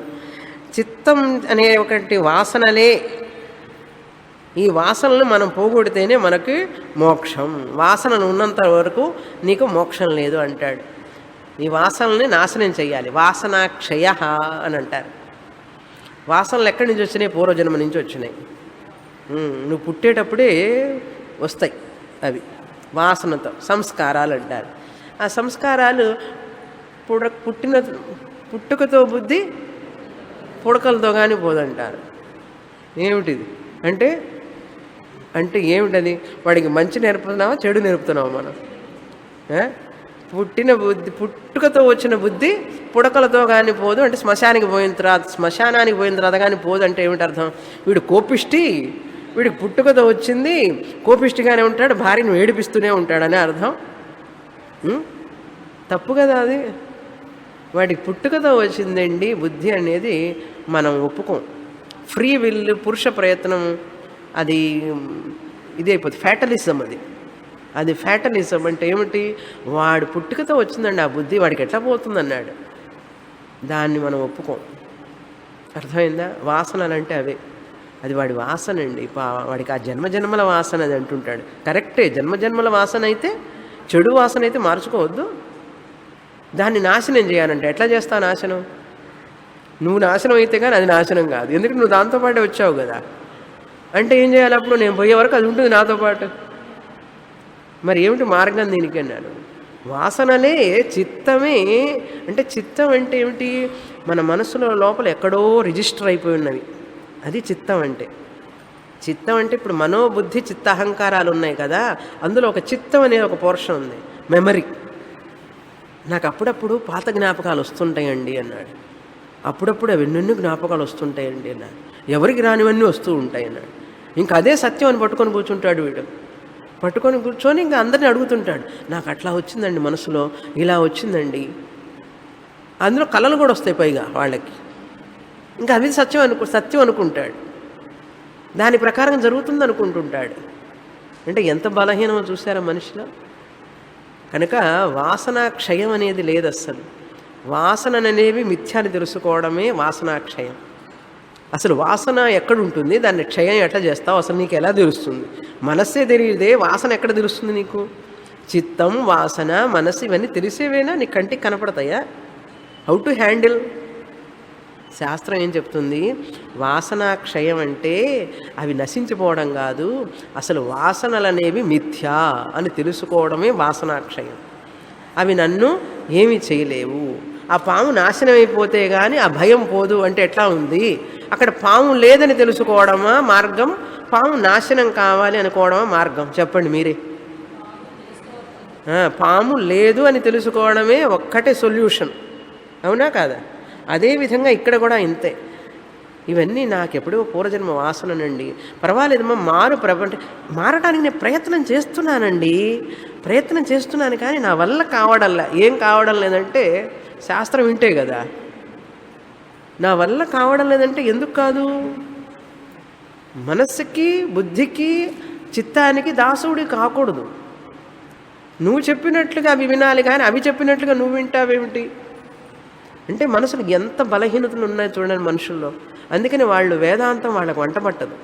Speaker 1: చిత్తం అనే ఒకటి వాసనలే. ఈ వాసనలు మనం పోగొడితేనే మనకి మోక్షం. వాసనలు ఉన్నంత వరకు నీకు మోక్షం లేదు అంటాడు. ఈ వాసనల్ని నాశనం చేయాలి. వాసనాక్షయ అని అంటారు. వాసనలు ఎక్కడి నుంచి వచ్చినాయి? పూర్వజన్మ నుంచి వచ్చినాయి. నువ్వు పుట్టేటప్పుడే వస్తాయి అవి. వాసనతో సంస్కారాలు అంటారు. ఆ సంస్కారాలు పుట్టుకతో బుద్ధి పుడకలతో కానీ పోదంటారు. ఏమిటిది అంటే అంటే ఏమిటది? వాడికి మంచి నేర్పుతున్నావా, చెడు నేర్పుతున్నావా మనం? పుట్టుకతో వచ్చిన బుద్ధి పుడకలతో కానీ పోదు అంటే శ్మశానానికి పోయిన తర్వాత కానీ పోదు అంటే ఏమిటి అర్థం? వీడు కోపిష్టి, వీడికి పుట్టుకతో వచ్చింది, కోపిష్టిగానే ఉంటాడు, భార్యను ఏడిపిస్తూనే ఉంటాడనే అర్థం. తప్పు కదా అది. వాడికి పుట్టుకతో వచ్చిందండి బుద్ధి అనేది మనం ఒప్పుకోం. ఫ్రీ విల్, పురుష ప్రయత్నం, అది ఇదైపోతుంది. ఫ్యాటలిజం అది ఫ్యాటలిజం అంటే ఏమిటి? వాడు పుట్టుకతో వచ్చిందండి ఆ బుద్ధి, వాడికి ఎట్లా పోతుందన్నాడు. దాన్ని మనం ఒప్పుకోం. అర్థమైందా? వాసనలు అంటే అవే. అది వాడి వాసన అండి. వాడికి ఆ జన్మజన్మల వాసన అది అంటుంటాడు. కరెక్టే, జన్మజన్మల వాసన అయితే, చెడు వాసన అయితే మార్చుకోవద్దు. దాన్ని నాశనం చేయాలంటే ఎట్లా చేస్తావు నాశనం? నువ్వు నాశనం అయితే కానీ అది నాశనం కాదు. ఎందుకంటే నువ్వు దాంతోపాటే వచ్చావు కదా. అంటే ఏం చేయాలి? అప్పుడు నేను పోయే వరకు అది ఉంటుంది నాతో పాటు. మరి ఏమిటి మార్గం దీనికి అన్నాడు? వాసనలే చిత్తమే. అంటే చిత్తం అంటే ఏమిటి? మన మనసులో లోపల ఎక్కడో రిజిస్టర్ అయిపోయి ఉన్నవి. అది చిత్తం అంటే. చిత్తం అంటే ఇప్పుడు మనోబుద్ధి చిత్త అహంకారాలు ఉన్నాయి కదా, అందులో ఒక చిత్తం అనే ఒక పోర్షన్ ఉంది, మెమరీ. నాకు అప్పుడప్పుడు పాత జ్ఞాపకాలు వస్తుంటాయండి అన్నాడు. అప్పుడప్పుడు అవన్నీ జ్ఞాపకాలు వస్తుంటాయండి అన్నాడు. ఎవరికి రానివన్నీ వస్తూ ఉంటాయి అన్నాడు. ఇంకా అదే సత్యం అని పట్టుకొని కూర్చుంటాడు వీడు. పట్టుకొని కూర్చొని ఇంకా అందరిని అడుగుతుంటాడు. నాకు అట్లా వచ్చిందండి మనసులో, ఇలా వచ్చిందండి. అందులో కళలు కూడా వస్తాయి పైగా వాళ్ళకి. ఇంకా అది సత్యం అనుకుంటాడు. దాని ప్రకారం జరుగుతుంది అనుకుంటుంటాడు. అంటే ఎంత బలహీనమో చూసారా మనిషిలో. కనుక వాసనాక్షయం అనేది లేదు అస్సలు. వాసననేవి మిథ్యాన్ని తెలుసుకోవడమే వాసనాక్షయం. అసలు వాసన ఎక్కడుంటుంది, దాన్ని క్షయం ఎట్లా చేస్తావు, అసలు నీకు ఎలా తెలుస్తుంది? మనస్సే తెలియదే, వాసన ఎక్కడ తెలుస్తుంది నీకు? చిత్తం, వాసన, మనస్సు ఇవన్నీ తెలిసేవేనా? నీ కంటికి కనపడతాయా? How to handle? శాస్త్రం ఏం చెప్తుంది? వాసనాక్షయం అంటే అవి నశించిపోవడం కాదు, అసలు వాసనలు అనేవి మిథ్యా అని తెలుసుకోవడమే వాసనాక్షయం. అవి నన్ను ఏమీ చేయలేవు. ఆ పాము నాశనం అయిపోతే కానీ ఆ భయం పోదు అంటే ఎట్లా ఉంది? అక్కడ పాము లేదని తెలుసుకోవడమా మార్గం, పాము నాశనం కావాలి అనుకోవడమా మార్గం? చెప్పండి మీరే. పాము లేదు అని తెలుసుకోవడమే ఒక్కటే సొల్యూషన్. అవునా కాదా? అదేవిధంగా ఇక్కడ కూడా ఇంతే. ఇవన్నీ నాకెప్పుడో పూర్వజన్మ వాసననండి. పర్వాలేదమ్మా, మారడానికి నేను ప్రయత్నం చేస్తున్నాను కానీ నా వల్ల కావడంలా. ఏం కావడం లేదంటే శాస్త్రం వింటే కదా. నా వల్ల కావడం లేదంటే ఎందుకు కాదు? మనస్సుకి, బుద్ధికి, చిత్తానికి దాసుడి కాకూడదు. నువ్వు చెప్పినట్లుగా అవి వినాలి కానీ అవి చెప్పినట్లుగా నువ్వు వింటావేమిటి? అంటే మనసులు ఎంత బలహీనతలు ఉన్నాయో చూడండి మనుషుల్లో. అందుకని వాళ్ళు వేదాంతం వాళ్ళకు వంట పట్టదు.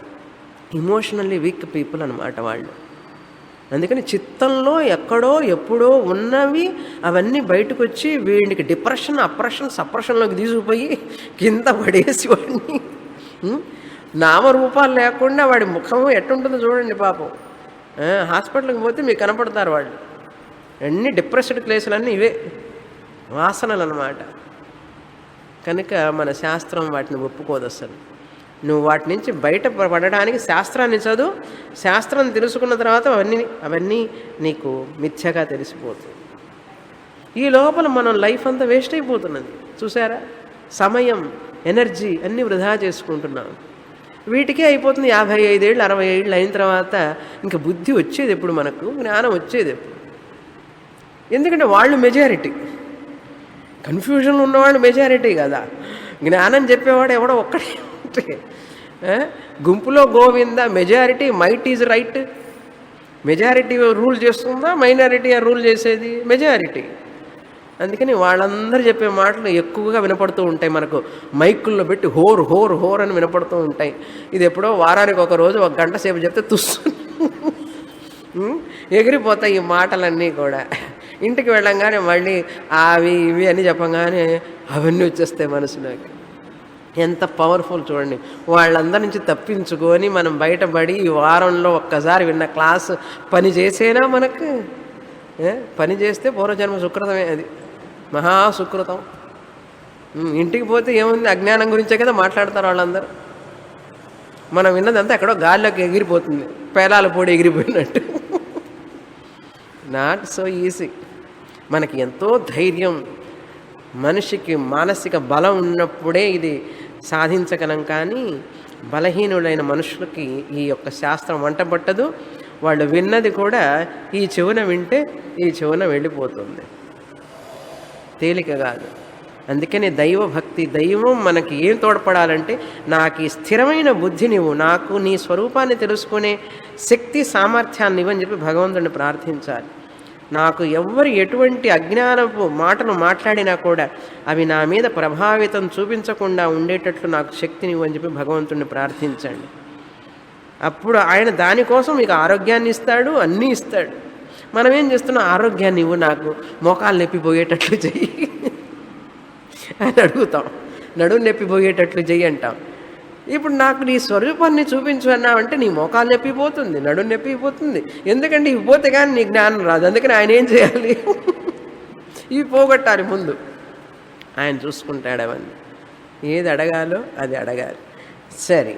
Speaker 1: ఇమోషనల్లీ వీక్ పీపుల్ అన్నమాట వాళ్ళు. అందుకని చిత్తంలో ఎక్కడో ఎప్పుడో ఉన్నవి అవన్నీ బయటకు వచ్చి వీడికి డిప్రెషన్, అప్రెషన్, సప్రెషన్లోకి తీసుకుపోయి కింద పడేసి వాడిని నామరూపాలు లేకుండా వాడి ముఖం ఎట్టుంటుందో చూడండి పాపం. హాస్పిటల్కి పోతే మీకు కనపడతారు వాళ్ళు. అన్ని డిప్రెస్డ్ ప్లేసులన్నీ ఇవే వాసనలు అన్నమాట. కనుక మన శాస్త్రం వాటిని ఒప్పుకోదు అసలు. నువ్వు వాటి నుంచి బయట పడడానికి శాస్త్రాన్ని చదువు. శాస్త్రం తెలుసుకున్న తర్వాత అవన్నీ నీకు మిథ్యగా తెలిసిపోతుంది. ఈ లోపల మనం లైఫ్ అంతా వేస్ట్ అయిపోతున్నది చూసారా. సమయం, ఎనర్జీ అన్నీ వృధా చేసుకుంటున్నాం. వీటికే అయిపోతుంది 55 ఏళ్ళు 60 ఏళ్ళు అయిన తర్వాత ఇంకా బుద్ధి వచ్చేది ఎప్పుడు, మనకు జ్ఞానం వచ్చేది ఎప్పుడు? ఎందుకంటే వాళ్ళు మెజారిటీ, కన్ఫ్యూజన్లో ఉన్నవాళ్ళు మెజారిటీ కదా. జ్ఞానం చెప్పేవాడు ఎవడో ఒక్కడే ఉంటే గుంపులో Govinda, majority might is right. Majority rule చేస్తుందా, మైనారిటీ రూల్ చేసేది? మెజారిటీ. అందుకని వాళ్ళందరూ చెప్పే మాటలు ఎక్కువగా వినపడుతూ ఉంటాయి మనకు, మైకుల్లో పెట్టి హోర్ హోర్ హోర్ అని వినపడుతూ ఉంటాయి. ఇది ఎప్పుడో వారానికి ఒక రోజు 1 గంట సేపు చెప్తే తుస్సు ఎగిరిపోతాయి ఈ మాటలన్నీ కూడా. ఇంటికి వెళ్ళంగానే మళ్ళీ అవి ఇవి అని చెప్పంగానే అవన్నీ వచ్చేస్తాయి మనసులోకి. ఎంత పవర్ఫుల్ చూడండి. వాళ్ళందరి నుంచి తప్పించుకొని మనం బయటపడి ఈ వారంలో ఒక్కసారి విన్న క్లాసు పని చేసేనా మనకు? పని చేస్తే పూర్వజన్మ సుకృతమే, అది మహాసుకృతం. ఇంటికి పోతే ఏముంది, అజ్ఞానం గురించే కదా మాట్లాడతారు వాళ్ళందరూ. మనం విన్నదంతా ఎక్కడో గాల్లోకి ఎగిరిపోతుంది, పేలాల పొడి ఎగిరిపోయినట్టు. Not so easy. మనకి ఎంతో ధైర్యం, మనిషికి మానసిక బలం ఉన్నప్పుడే ఇది సాధించగలం. కానీ బలహీనులైన మనుషులకి ఈ యొక్క శాస్త్రం వంట పట్టదు. వాళ్ళు విన్నది కూడా ఈ చెవున వింటే ఈ చెవున వెళ్ళిపోతుంది, తేలిక కాదు. అందుకని దైవభక్తి, దైవం మనకి ఏం తోడ్పడాలంటే, నాకు ఈ స్థిరమైన బుద్ధి నీవు, నాకు నీ స్వరూపాన్ని తెలుసుకునే శక్తి సామర్థ్యాన్ని ఇవ్వని చెప్పి భగవంతుడిని ప్రార్థించాలి. నాకు ఎవ్వరు ఎటువంటి అజ్ఞానపు మాటలు మాట్లాడినా కూడా అవి నా మీద ప్రభావితం చూపించకుండా ఉండేటట్లు నాకు శక్తిని ఇవ్వని చెప్పి భగవంతుడిని ప్రార్థించండి. అప్పుడు ఆయన దానికోసం మీకు ఆరోగ్యాన్ని ఇస్తాడు, అన్నీ ఇస్తాడు. మనం ఏం చేస్తున్నాం, ఆరోగ్యాన్ని ఇవ్వు, నాకు మోకాలు నొప్పిపోయేటట్లు చెయ్యి అని అడుగుతాం, నడుము నొప్పిపోయేటట్లు చెయ్యి అంటాం. ఇప్పుడు నాకు నీ స్వరూపాన్ని చూపించు అన్నావంటే నీ మోకాలు నొప్పిపోతుంది, నడుము నొప్పిపోతుంది. ఎందుకంటే ఇవి పోతే కానీ నీ జ్ఞానం రాదు. అందుకని ఆయన ఏం చేయాలి, ఇవి పోగొట్టాలి ముందు. ఆయన చూసుకుంటాడు అవన్నీ. ఏది అడగాలో అది అడగాలి. సరే,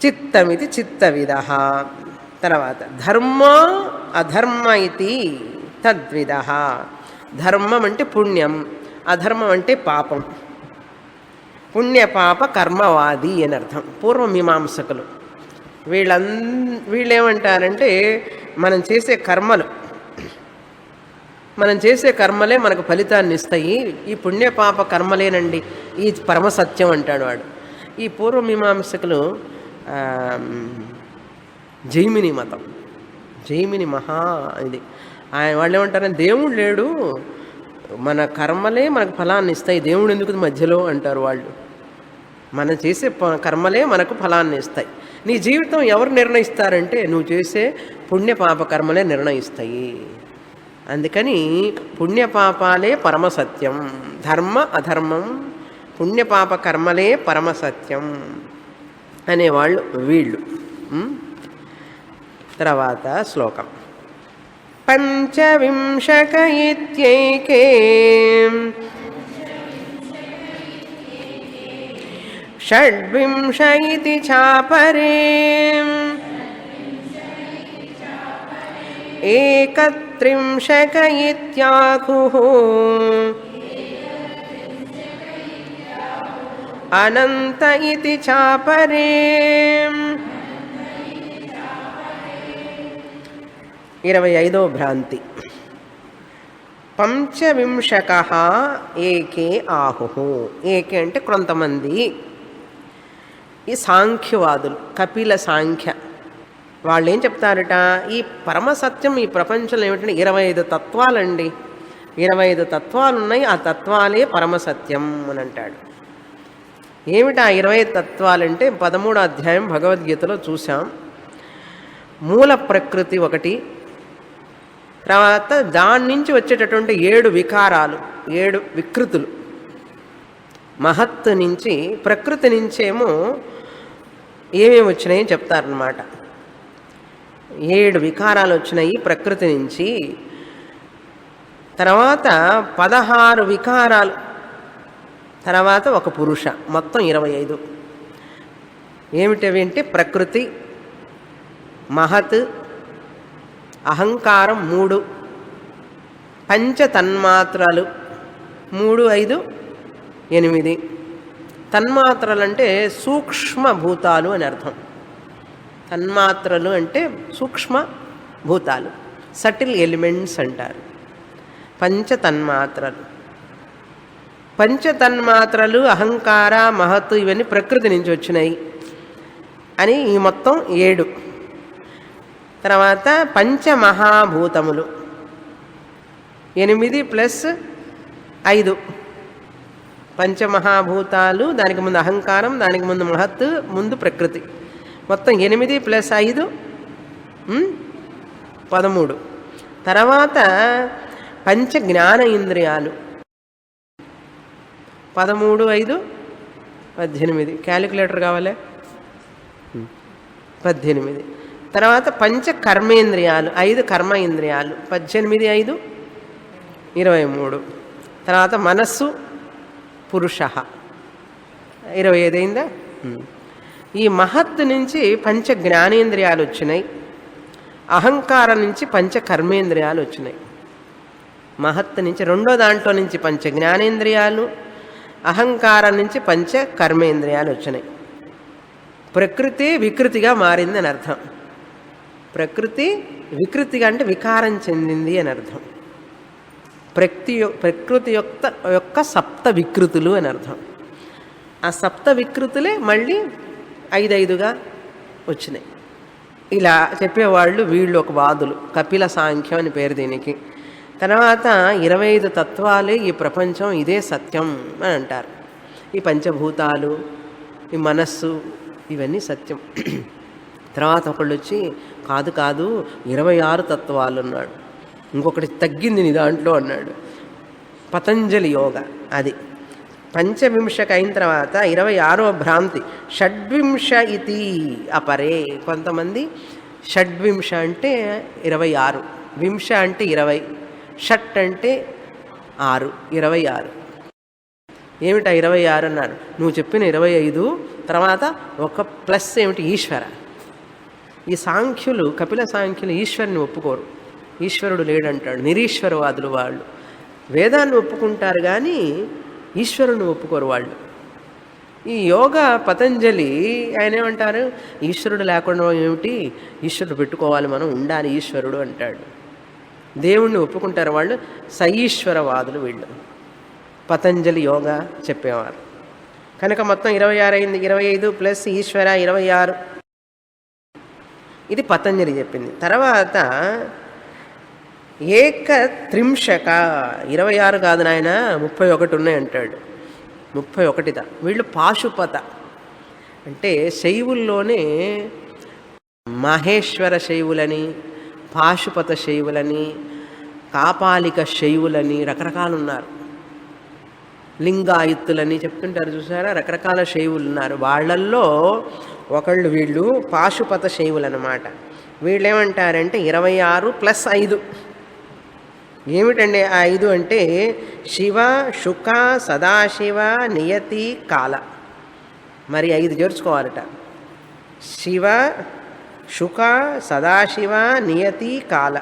Speaker 1: చిత్తమితి చిత్తవిద. తర్వాత ధర్మ అధర్మ ఇది తద్విద. ధర్మం అంటే పుణ్యం, అధర్మం అంటే పాపం. పుణ్యపాప కర్మవాది అని అర్థం. పూర్వమీమాంసకులు వీళ్ళేమంటారంటే, మనం చేసే కర్మలే మనకు ఫలితాన్ని ఇస్తాయి, ఈ పుణ్యపాప కర్మలేనండి ఈ పరమసత్యం అంటాడు వాడు. ఈ పూర్వమీమాంసకులు జైమిని మతం, జైమిని మహా ఇది. వాళ్ళు ఏమంటారంటే, దేవుడు లేడు, మన కర్మలే మనకు ఫలాన్ని ఇస్తాయి, దేవుడు ఎందుకు మధ్యలో అంటారు వాళ్ళు. మనం చేసే కర్మలే మనకు ఫలాన్ని ఇస్తాయి. నీ జీవితం ఎవరు నిర్ణయిస్తారంటే, నువ్వు చేసే పుణ్యపాప కర్మలే నిర్ణయిస్తాయి. అందుకని పుణ్యపాపాలే పరమసత్యం, ధర్మ అధర్మం పుణ్యపాప కర్మలే పరమసత్యం అనేవాళ్ళు వీళ్ళు. తర్వాత శ్లోకం. పంచవింశక ఇత్యైకే షడ్వింశ ఇతి చాపరే ఏకత్రింశక ఇత్యాహుః అనంత ఇతి చాపరే. 25వ భ్రాంతి. పంచవింశక ఏకే ఆహుః. ఏకే అంటే కొంతమంది. ఈ సాంఖ్యవాదులు, కపిల సాంఖ్య వాళ్ళు ఏం చెప్తారట, ఈ పరమసత్యం ఈ ప్రపంచంలో ఏమిటంటే 25 తత్వాలండి, 25 తత్వాలు ఉన్నాయి, ఆ తత్వాలే పరమసత్యం అని అంటాడు. ఏమిటి ఆ 25 తత్వాలంటే 13వ అధ్యాయం భగవద్గీతలో చూసాం. మూల ప్రకృతి ఒకటి, తర్వాత దాని నుంచి వచ్చేటటువంటి 7 వికారాలు, 7 వికృతులు. మహత్తు నుంచి, ప్రకృతి నుంచేమో ఏమేమి వచ్చినాయని చెప్తారనమాట. 7 వికారాలు వచ్చినాయి ప్రకృతి నుంచి. తర్వాత 16 వికారాలు, తర్వాత ఒక పురుష, మొత్తం 25. ఏమిటవి అంటే ప్రకృతి, మహత్, అహంకారం 3, పంచతన్మాత్రలు 3, 5, 8, తన్మాత్రలు అంటే సూక్ష్మ భూతాలు అని అర్థం. తన్మాత్రలు అంటే సూక్ష్మ భూతాలు, సటిల్ ఎలిమెంట్స్ అంటారు. పంచతన్మాత్రలు. పంచతన్మాత్రలు అహంకార, మహత్తు ఇవన్నీ ప్రకృతి నుంచి వచ్చినాయి అని ఈ మొత్తం 7. తర్వాత పంచమహాభూతములు 8 + 5. పంచమహాభూతాలు, దానికి ముందు అహంకారం, దానికి ముందు మహత్తు, ముందు ప్రకృతి. మొత్తం 8 + 5 13. తర్వాత పంచ జ్ఞాన ఇంద్రియాలు 13, 5, 18. క్యాలిక్యులేటర్ కావాలే? 18. తర్వాత పంచ కర్మేంద్రియాలు 5 కర్మ ఇంద్రియాలు 18, 5, 23. తర్వాత మనస్సు పురుష 25 అయిందా? ఈ మహత్తు నుంచి పంచ జ్ఞానేంద్రియాలు వచ్చినాయి. అహంకారం నుంచి పంచ కర్మేంద్రియాలు వచ్చినాయి. మహత్తు నుంచి రెండో దాంట్లో నుంచి పంచ జ్ఞానేంద్రియాలు, అహంకారం నుంచి పంచ కర్మేంద్రియాలు వచ్చినాయి. ప్రకృతి వికృతిగా మారింది అని అర్థం. ప్రకృతి వికృతిగా అంటే వికారం చెందింది అని అర్థం. ప్రకృతి యొక్క సప్త వికృతులు అని అర్థం. ఆ సప్త వికృతులే మళ్ళీ 5, 5గా వచ్చినాయి. ఇలా చెప్పేవాళ్ళు వీళ్ళు ఒక వాదులు. కపిల సాంఖ్యం అని పేరు దీనికి. తర్వాత 25 తత్వాలే ఈ ప్రపంచం, ఇదే సత్యం అని అంటారు. ఈ పంచభూతాలు, ఈ మనస్సు, ఇవన్నీ సత్యం. తర్వాత ఒకళ్ళు వచ్చి కాదు కాదు 26 తత్వాలు అన్నాడు. ఇంకొకటి తగ్గింది నీ దాంట్లో అన్నాడు. పతంజలి యోగ అది. పంచవింశకి అయిన తర్వాత 26వ భ్రాంతి షడ్వింశ ఇతి అపరే. కొంతమంది షడ్వింశ అంటే 26, వింశ అంటే 20, షట్ అంటే 6, 26. ఏమిటా 26 అన్నారు? నువ్వు చెప్పిన 25 తర్వాత ఒక ప్లస్ ఏమిటి? ఈశ్వర. ఈ సాంఖ్యులు, కపిల సాంఖ్యులు ఈశ్వరుని ఒప్పుకోరు. ఈశ్వరుడు లేడంటాడు. నిరీశ్వరవాదులు వాళ్ళు. వేదాన్ని ఒప్పుకుంటారు కానీ ఈశ్వరుని ఒప్పుకోరు వాళ్ళు. ఈ యోగా పతంజలి ఆయన ఏమంటారు? ఈశ్వరుడు లేకుండా ఏమిటి, ఈశ్వరుడు పెట్టుకోవాలి, మనం ఉండాలి ఈశ్వరుడు అంటాడు. దేవుణ్ణి ఒప్పుకుంటారు వాళ్ళు. సయీశ్వరవాదులు వీళ్ళు. పతంజలి యోగా చెప్పేవారు. కనుక మొత్తం 26 అయింది. 25 ప్లస్ ఈశ్వర 26. ఇది పతంజలి చెప్పింది. తర్వాత ఏకత్రింశక 26 కాదు నాయన 31 ఉన్నాయి అంటాడు. 31ట. వీళ్ళు పాశుపత అంటే శైవుల్లోనే మహేశ్వర శైవులని, పాశుపత శైవులని, కాపాలిక శైవులని రకరకాలు ఉన్నారు. లింగాయుత్తులని చెప్తుంటారు చూసారా, రకరకాల శైవులు ఉన్నారు. వాళ్ళల్లో ఒకళ్ళు వీళ్ళు పాశుపత శైవులు అన్నమాట. వీళ్ళు ఏమంటారంటే 26 + 5. ఏమిటండి ఆ 5 అంటే శివ, శుక, సదాశివ, నియతి, కాల. మరి 5 చేర్చుకోవాలట. శివ, శుక, సదాశివ, నియతి, కాల.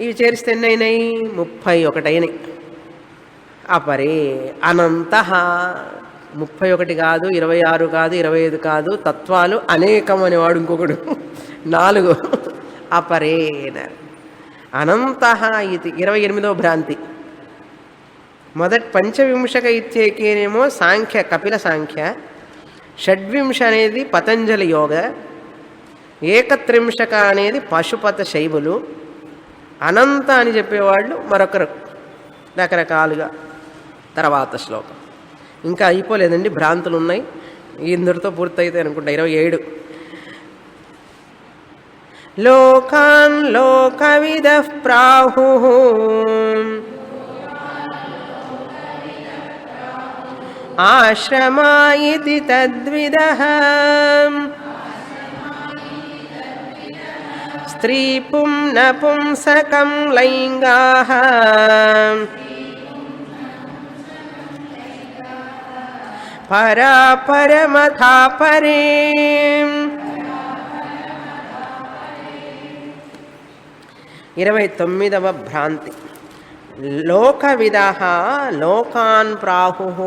Speaker 1: ఇవి చేరిస్తే ఎన్ని అయినాయి? 31 అయినాయి. అపరే అనంత 31 కాదు, 26 కాదు, 25 కాదు, తత్వాలు అనేకం అనేవాడు ఇంకొకడు 4. అపరే అనంత ఇది 28వ భ్రాంతి. మొదటి పంచవింశక ఇత్యేకేనేమో సాంఖ్య, కపిల సాంఖ్య. షడ్వింశ అనేది పతంజలి యోగ. ఏకత్రింశక అనేది పశుపత శైవులు. అనంత అని చెప్పేవాళ్ళు మరొకరు రకరకాలుగా. తర్వాత శ్లోకం ఇంకా అయిపోలేదండి, భ్రాంతులు ఉన్నాయి. ఇందరితో పూర్తయితే అనుకుంటా. 27. లోకాన్ లోకవిదః ప్రాహుః ఆశ్రమా ఇతి తద్విదః స్త్రీ పుంసకం లైంగాః పరా పరమథా పరే. 29వ భ్రాంతి. లోకవిదః లోకాన్ ప్రాహుః.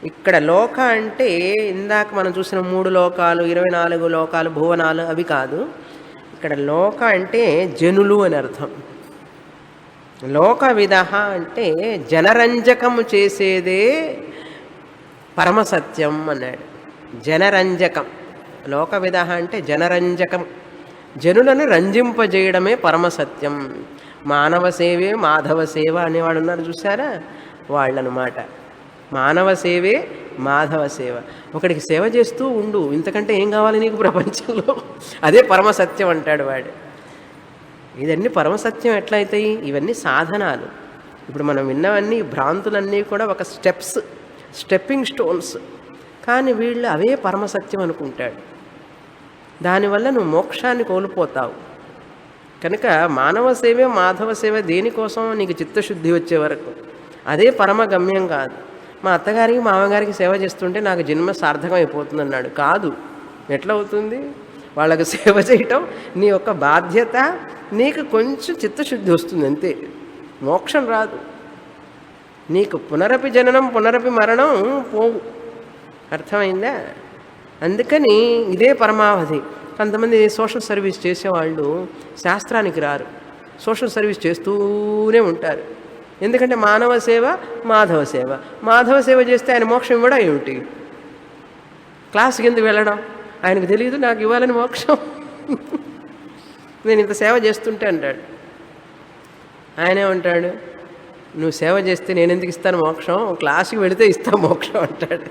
Speaker 1: ఇక్కడ లోక అంటే ఇందాక మనం చూసిన 3 లోకాలు 24 లోకాలు భువనాలు అవి కాదు. ఇక్కడ లోక అంటే జనులు అని అర్థం. లోక విదః అంటే జనరంజకము చేసేదే పరమసత్యం అన్నాడు. జనరంజకం. లోక విదః అంటే జనరంజకం, జనులను రంజింపజేయడమే పరమసత్యం. మానవ సేవే మాధవ సేవ అనేవాడు ఉన్నారు చూసారా, వాళ్ళనమాట. మానవ సేవే మాధవ సేవ. ఒకడికి సేవ చేస్తూ ఉండు, ఇంతకంటే ఏం కావాలి నీకు ప్రపంచంలో, అదే పరమసత్యం అంటాడు వాడు. ఇదన్నీ పరమసత్యం ఎట్లయితాయి? ఇవన్నీ సాధనాలు. ఇప్పుడు మనం విన్నవన్నీ భ్రాంతులన్నీ కూడా ఒక స్టెప్పింగ్ స్టోన్స్. కానీ వీళ్ళు అవే పరమసత్యం అనుకుంటాడు. దానివల్ల నువ్వు మోక్షాన్ని కోల్పోతావు. కనుక మానవ సేవే మాధవ సేవ దేనికోసం? నీకు చిత్తశుద్ధి వచ్చే వరకు. అదే పరమ గమ్యం కాదు. మా అత్తగారికి మామగారికి సేవ చేస్తుంటే నాకు జన్మ సార్థకం అయిపోతుంది అన్నాడు. కాదు. ఎట్లా అవుతుంది? వాళ్ళకు సేవ చేయటం నీ యొక్క బాధ్యత. నీకు కొంచెం చిత్తశుద్ధి వస్తుంది అంతే, మోక్షం రాదు. నీకు పునరపి జననం పునరపి మరణం పోవు. అర్థమైందా? అందుకని ఇదే పరమావధి. కొంతమంది సోషల్ సర్వీస్ చేసేవాళ్ళు శాస్త్రానికి రారు, సోషల్ సర్వీస్ చేస్తూనే ఉంటారు. ఎందుకంటే మానవ సేవ మాధవ సేవ. మాధవ సేవ చేస్తే ఆయన మోక్షం ఇవ్వడం ఏమిటి? క్లాస్కి ఎందుకు వెళ్ళడం? ఆయనకు తెలియదు నాకు ఇవ్వాలని మోక్షం. నేను ఇంత సేవ చేస్తుంటే అంటాడు. ఆయనే ఉంటాడు, నువ్వు సేవ చేస్తే నేను ఎందుకు ఇస్తాను మోక్షం, క్లాసుకి వెళితే ఇస్తాను మోక్షం అంటాడు.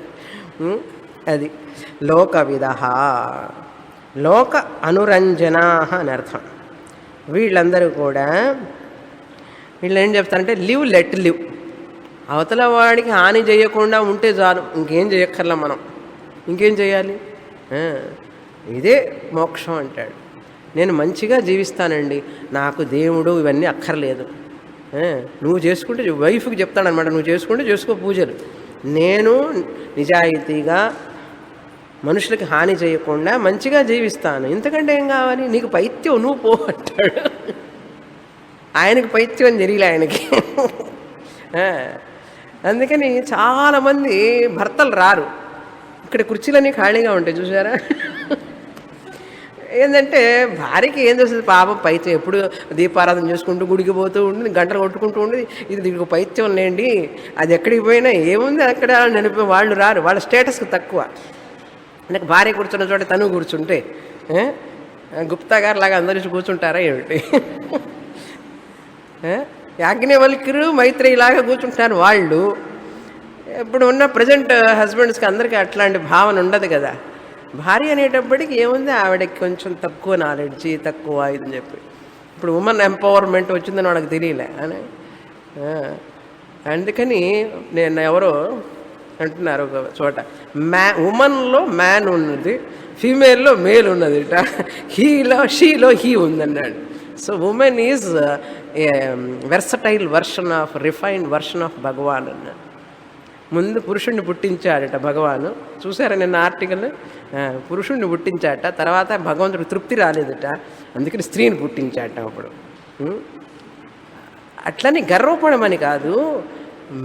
Speaker 1: అది లోక విదః. లోక అనురంజనా అని అర్థం. వీళ్ళందరూ కూడా వీళ్ళు ఏం చెప్తారంటే లివ్ లెట్ లివ్. అవతల వాడికి హాని చేయకుండా ఉంటే చాలు, ఇంకేం చేయక్కర్లా మనం. ఇంకేం చేయాలి? ఇదే మోక్షం అంటాడు. నేను మంచిగా జీవిస్తానండి, నాకు దేవుడు ఇవన్నీ అక్కర్లేదు. నువ్వు చేసుకుంటే, వైఫ్కి చెప్తాడనమాట, నువ్వు చేసుకుంటే చేసుకో పూజలు, నేను నిజాయితీగా మనుషులకి హాని చేయకుండా మంచిగా జీవిస్తాను, ఇంతకంటే ఏం కావాలి? నీకు పైత్యం, నువ్వు పో అంటాడు. ఆయనకి పైత్యం అని తెలియలే ఆయనకి. అందుకని చాలామంది భర్తలు రారు. ఇక్కడ కుర్చీలన్నీ ఖాళీగా ఉంటాయి చూసారా. ఏంటంటే భార్యకి ఏం చేస్తుంది పాపం, పైత్యం ఎప్పుడు దీపారాధన చేసుకుంటూ గుడికి పోతూ ఉంటుంది, గంటలు కొట్టుకుంటూ ఉంటుంది. ఇది దీనికి పైత్యం లేండి, అది ఎక్కడికి పోయినా ఏముంది అక్కడ నడిపి వాళ్ళు రారు, వాళ్ళ స్టేటస్కి తక్కువ. నాకు భార్య కూర్చున్న చోట తను కూర్చుంటే గుప్తా గారు లాగా అందరూ కూర్చుంటారా ఏమిటి? యాజ్ఞవల్క్యులు మైత్రేయిలాగా కూర్చుంటారు వాళ్ళు. ఇప్పుడు ఉన్న ప్రజెంట్ హస్బెండ్స్కి అందరికీ అట్లాంటి భావన ఉండదు కదా. భార్య అనేటప్పటికి ఏముంది, ఆవిడకి కొంచెం తక్కువ నాలెడ్జి, తక్కువ ఇదని చెప్పి. ఇప్పుడు ఉమెన్ ఎంపవర్మెంట్ వచ్చిందని వాళ్ళకి తెలియలే అని. అందుకని నేను ఎవరో అంటున్నారు ఒక చోట, ఉమెన్లో మ్యాన్ ఉన్నది, ఫీమేల్లో మేల్ ఉన్నది, షీలో హీ ఉందన్నాడు. So woman is versatile version of refined version of Bhagavan అన్నాడు. ముందు పురుషుణ్ణి పుట్టించాడట భగవాను. చూసారా నిన్న ఆర్టికల్? పురుషుణ్ణి పుట్టించాట, తర్వాత భగవంతుడికి తృప్తి రాలేదట, అందుకని స్త్రీని పుట్టించాట. అప్పుడు అట్లని గర్వపడమని కాదు,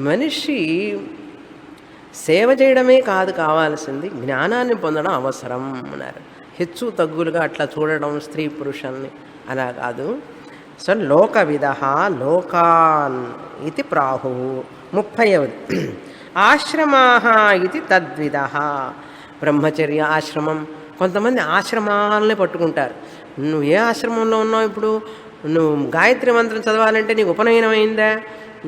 Speaker 1: మనిషి సేవ చేయడమే కాదు కావాల్సింది, జ్ఞానాన్ని పొందడం అవసరం అన్నారు. హెచ్చు తగ్గులుగా అట్లా చూడడం స్త్రీ పురుషుల్ని అలా కాదు. సో లోక విదః లోకాన్ ఇది ప్రాహు. 30వ ఆశ్రమాః ఇది తద్విదః. బ్రహ్మచర్య ఆశ్రమం. కొంతమంది ఆశ్రమాలనే పట్టుకుంటారు. నువ్వు ఏ ఆశ్రమంలో ఉన్నావు? ఇప్పుడు నువ్వు గాయత్రి మంత్రం చదవాలంటే నీకు ఉపనయనం అయిందా?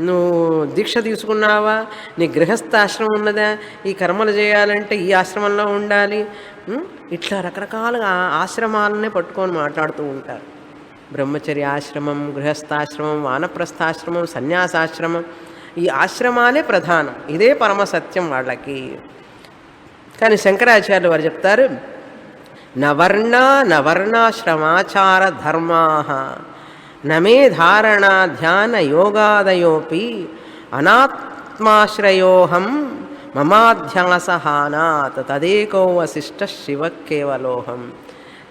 Speaker 1: నువ్వు దీక్ష తీసుకున్నావా? నీ గృహస్థాశ్రమం ఉన్నదా? ఈ కర్మలు చేయాలంటే ఈ ఆశ్రమంలో ఉండాలి. ఇట్లా రకరకాలుగా ఆశ్రమాలనే పట్టుకొని మాట్లాడుతూ ఉంటారు. బ్రహ్మచర్య ఆశ్రమం, గృహస్థాశ్రమం, వానప్రస్థాశ్రమం, సన్యాసాశ్రమం, ఈ ఆశ్రమాలే ప్రధానం. ఇదే పరమసత్యం వాళ్ళకి. కానీ శంకరాచార్యులు వారు చెప్తారు, నవర్ణాశ్రమాచార ధర్మా నమే ధారణ ధ్యాన యోగాదయోపి అనాత్మాశ్రయోహం మమాధ్యాసహానాత్ తదేకో వశిష్ట శివ కేవలోహం.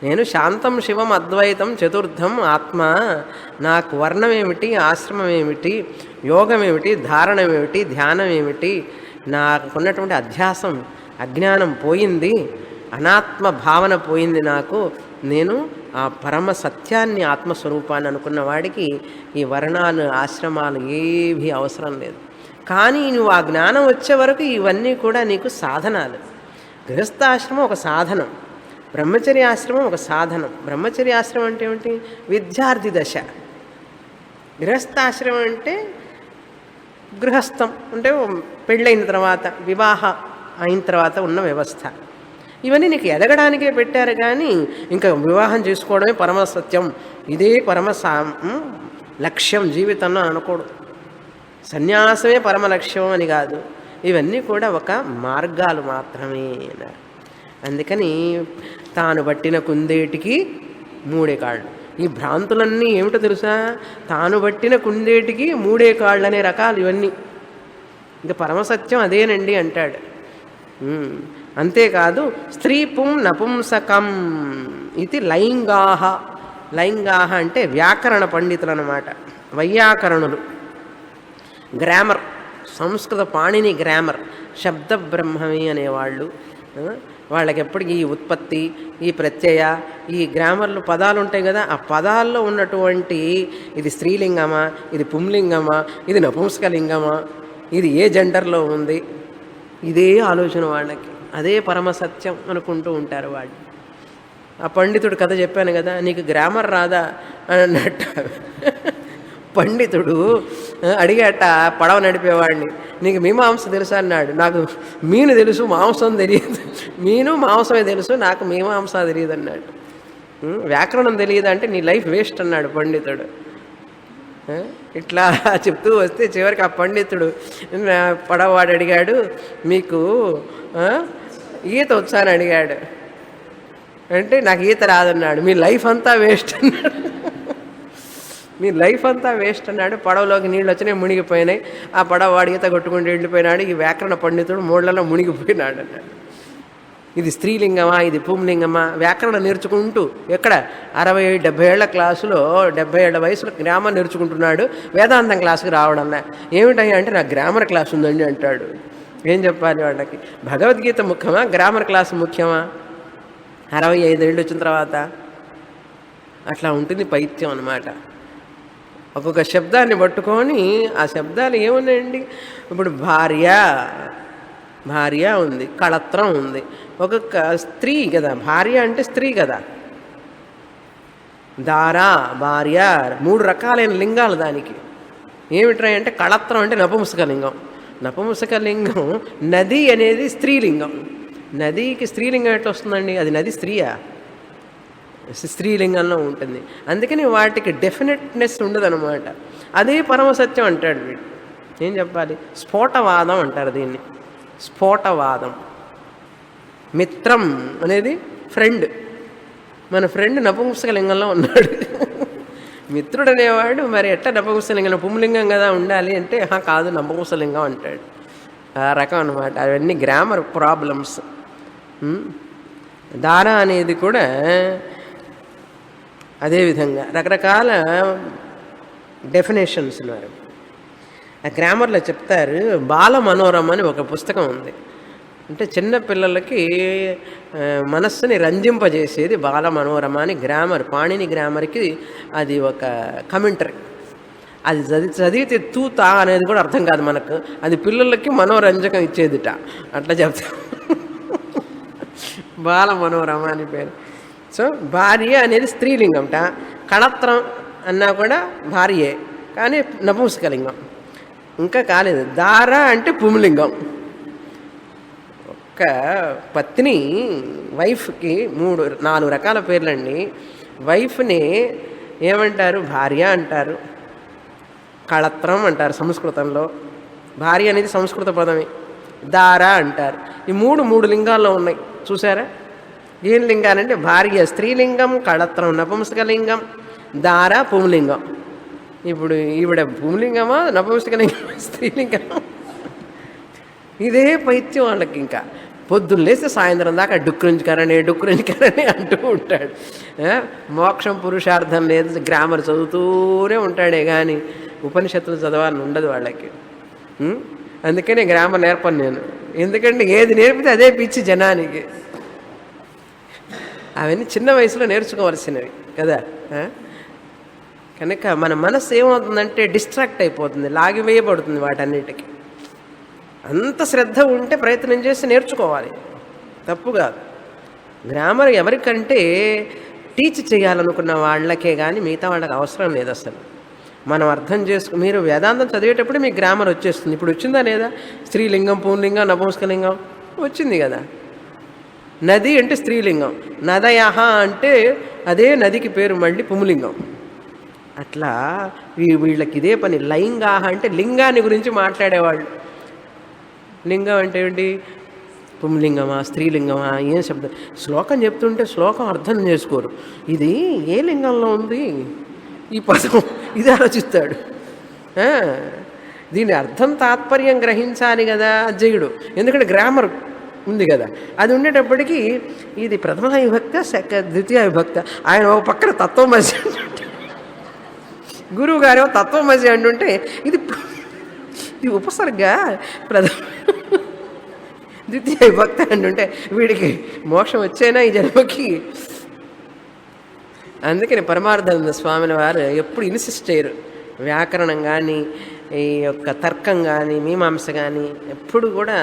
Speaker 1: నేను శాంతం శివం అద్వైతం చతుర్థం ఆత్మ. నాకు వర్ణం ఏమిటి, ఆశ్రమం ఏమిటి, యోగం ఏమిటి, ధారణం ఏమిటి, ధ్యానం ఏమిటి, నాకున్నటువంటి అధ్యాసం అజ్ఞానం పోయింది, అనాత్మ భావన పోయింది నాకు. నేను ఆ పరమ సత్యాన్ని ఆత్మస్వరూపాన్ని అనుకున్న వాడికి ఈ వర్ణాలు ఆశ్రమాలు ఏవి అవసరం లేదు. కానీ నువ్వు ఆ జ్ఞానం వచ్చే వరకు ఇవన్నీ కూడా నీకు సాధనాలు. గృహస్థాశ్రమం ఒక సాధనం, బ్రహ్మచర్యాశ్రమం ఒక సాధనం. బ్రహ్మచర్యాశ్రమం అంటే ఏమిటి? విద్యార్థి దశ. గృహస్థాశ్రమం అంటే గృహస్థం అంటే పెళ్ళైన తర్వాత, వివాహ అయిన తర్వాత ఉన్న వ్యవస్థ. ఇవన్నీ నీకు ఎదగడానికే పెట్టారు, కానీ ఇంకా వివాహం చేసుకోవడమే పరమ సత్యం, ఇదే పరమ లక్ష్యం జీవితంలో అనకూడదు. సన్యాసమే పరమ లక్ష్యం అని కాదు. ఇవన్నీ కూడా ఒక మార్గాలు మాత్రమే అన్నారు. అందుకని తాను పట్టిన కుందేటికి మూడే కాళ్ళు. ఈ భ్రాంతులన్నీ ఏమిటో తెలుసా? తాను పట్టిన కుందేటికి మూడే కాళ్ళు అనే రకాలు ఇవన్నీ. ఇంకా పరమసత్యం అదేనండి అంటాడు. అంతేకాదు స్త్రీ పుం నపుంసకం ఇది లైంగాహ. లైంగాహ అంటే వ్యాకరణ పండితులు అన్నమాట, వైయాకరణులు, గ్రామర్, సంస్కృత పాణిని గ్రామర్, శబ్ద బ్రహ్మమి అనేవాళ్ళు. వాళ్ళకి ఎప్పటికీ ఈ ఉత్పత్తి, ఈ ప్రత్యయ, ఈ గ్రామర్లు పదాలు ఉంటాయి కదా, ఆ పదాల్లో ఉన్నటువంటి ఇది స్త్రీలింగమా, ఇది పుంలింగమా, ఇది నపుంసకలింగమా, ఇది ఏ జెండర్లో ఉంది, ఇదే ఆలోచన వాళ్ళకి. అదే పరమసత్యం అనుకుంటూ ఉంటారు వాళ్ళు. ఆ పండితుడు కథ చెప్పాను కదా, నీకు గ్రామర్ రాదా అని అన్నట్టు. పండితుడు అడిగాట పడవ నడిపేవాడిని, నీకు మీమాంస తెలుసా అన్నాడు. నాకు మీను తెలుసు, మాంసం తెలియదు. మీను మాంసమే తెలుసు, నాకు మీమాంస తెలియదు అన్నాడు. వ్యాకరణం తెలియదు అంటే నీ లైఫ్ వేస్ట్ అన్నాడు పండితుడు. ఇట్లా చెప్తూ వస్తే చివరికి ఆ పండితుడు పడవవాడు అడిగాడు, మీకు ఈత వచ్చా అని అడిగాడు. అంటే నాకు ఈత రాదన్నాడు. మీ లైఫ్ అంతా వేస్ట్ అన్నాడు. మీ లైఫ్ అంతా వేస్ట్ అన్నాడు. పడవలోకి నీళ్ళు వచ్చినాయి, మునిగిపోయినాయి. ఆ పడవ వాడు ఈత కొట్టుకుంటూ వెళ్ళిపోయినాడు. ఈ వ్యాకరణ పండితుడు మూళ్లలో మునిగిపోయినాడు అన్నాడు. ఇది స్త్రీలింగమా, ఇది పుంలింగమా, వ్యాకరణం నేర్చుకుంటూ ఎక్కడ 60-70 ఏళ్ల క్లాసులో 70 ఏళ్ల వయసులో గ్రామర్ నేర్చుకుంటున్నాడు. వేదాంతం క్లాసుకి రావడంలా. ఏమిటయ్యా అంటే నాకు గ్రామర్ క్లాస్ ఉందండి అంటాడు. ఏం చెప్పాలి వాళ్ళకి? భగవద్గీత ముఖ్యమా, గ్రామర్ క్లాస్ ముఖ్యమా? 65 ఏళ్ళు వచ్చిన తర్వాత అట్లా ఉంటుంది పైత్యం అన్నమాట. ఒక్కొక్క శబ్దాన్ని పట్టుకొని ఆ శబ్దాలు ఏమున్నాయండి? ఇప్పుడు భార్య ఉంది, కళత్రం ఉంది. ఒక్కొక్క స్త్రీ కదా, భార్య అంటే స్త్రీ కదా. దారా, భార్య, 3 రకాలైన లింగాలు దానికి. ఏమిట్రా అంటే కళత్రం అంటే నపుంసకలింగం. నపుంసకలింగం నది అనేది స్త్రీలింగం. నదికి స్త్రీలింగం ఎట్లా వస్తుందండి? అది నది స్త్రీయా? స్త్రీలింగంలో ఉంటుంది. అందుకని వాటికి డెఫినెట్నెస్ ఉండదన్నమాట. అదే పరమసత్యం అంటాడు వీడు. ఏం చెప్పాలి? స్ఫోటవాదం అంటారు దీన్ని. స్ఫోటవాదం. మిత్రం అనేది ఫ్రెండ్. మన ఫ్రెండ్ నపుంసకలింగంలో ఉన్నాడు. మిత్రుడు అనేవాడు మరి ఎట్లా నపుంసకలింగం? పుంలింగం కదా ఉండాలి అంటే కాదు, నపుంసకలింగం అంటాడు. ఆ రకం అనమాట. అవన్నీ గ్రామర్ ప్రాబ్లమ్స్. దారా అనేది కూడా అదేవిధంగా రకరకాల డెఫినేషన్స్ ఉన్నారు. ఆ గ్రామర్లో చెప్తారు. బాల మనోరమ అని ఒక పుస్తకం ఉంది. అంటే చిన్న పిల్లలకి మనస్సుని రంజింపజేసేది బాల మనోరమ అని గ్రామర్, పాణిని గ్రామర్కి అది ఒక కమెంటరీ. అది చదివితే తూతా అనేది కూడా అర్థం కాదు మనకు. అది పిల్లలకి మనోరంజకం ఇచ్చేదిట. అట్లా చెప్తాం. బాల మనోరమ అని పేరు. సో భార్య అనేది స్త్రీలింగంట. కళత్రం అన్నా కూడా భార్యే, కానీ నపుంసకలింగం. ఇంకా కాలేదు. దార అంటే పుంలింగం. ఒక్క పత్ని వైఫ్కి 3-4 రకాల పేర్లండి. వైఫ్ని ఏమంటారు? భార్య అంటారు, కళత్రం అంటారు సంస్కృతంలో. భార్య అనేది సంస్కృత పదమే. దార అంటారు. ఈ 3 లింగాల్లో ఉన్నాయి చూసారా? ఏం లింగాలంటే భార్య స్త్రీలింగం, కళత్రం నపుంసకలింగం, దార పుంలింగం. ఇప్పుడు ఈవిడ పుంలింగమా, నపుంసకలింగం, స్త్రీలింగం? ఇదే పైత్యం వాళ్ళకి. ఇంకా పొద్దున్న లేస్తే సాయంత్రం దాకా డుక్కురించుకరని అంటూ ఉంటాడు. మోక్షం పురుషార్థం లేదు, గ్రామర్ చదువుతూనే ఉంటాడే కానీ ఉపనిషత్తులు చదవాలని ఉండదు వాళ్ళకి. అందుకనే గ్రామర్ నేర్పను నేను. ఎందుకంటే ఏది నేర్పితే అదే పిచ్చి జనానికి. అవన్నీ చిన్న వయసులో నేర్చుకోవాల్సినవి కదా. కనుక మన మనసు ఏమవుతుందంటే డిస్ట్రాక్ట్ అయిపోతుంది, లాగివేయబడుతుంది వాటన్నిటికీ. అంత శ్రద్ధ ఉంటే ప్రయత్నం చేసి నేర్చుకోవాలి, తప్పు కాదు. గ్రామర్ ఎవరికంటే టీచ్ చేయాలనుకున్న వాళ్ళకే కానీ మిగతా వాళ్ళకి అవసరం లేదు అసలు. మనం అర్థం మీరు వేదాంతం చదివేటప్పుడు మీకు గ్రామర్ వచ్చేస్తుంది. ఇప్పుడు వచ్చిందా లేదా? స్త్రీలింగం, పుంలింగం, నపుంసకలింగం వచ్చింది కదా. నది అంటే స్త్రీలింగం, నదయహ అంటే అదే నదికి పేరు మళ్ళీ పుంలింగం. అట్లా వీళ్ళకి ఇదే పని. లైంగాహ అంటే లింగాన్ని గురించి మాట్లాడేవాళ్ళు. లింగం అంటే ఏంటి? పుంలింగమా, స్త్రీలింగమా, ఏం శబ్దం. శ్లోకం చెప్తుంటే శ్లోకం అర్థం చేసుకోరు. ఇది ఏ లింగంలో ఉంది ఈ పదం, ఇది ఆలోచిస్తాడు. దీని అర్థం తాత్పర్యం గ్రహించాలి కదా అజ్జయుడు, ఎందుకంటే గ్రామర్ ఉంది కదా. అది ఉండేటప్పటికీ ఇది ప్రథమ విభక్త, ద్వితీయ విభక్త. ఆయన ఒక పక్కన తత్వమసి అంటుంటే, గురువు గారు తత్వమసి అంటుంటే ఇది ఉపసర్గ ప్రథమ ద్వితీయ విభక్త అంటుంటే వీడికి మోక్షం వచ్చేనా ఈ జన్మకి? అందుకని పరమార్థానంద స్వామిల వారు ఎప్పుడు ఇన్సిస్ట్ చేయరు. వ్యాకరణం కానీ, ఈ యొక్క తర్కం కానీ, మీమాంస కానీ ఎప్పుడు కూడా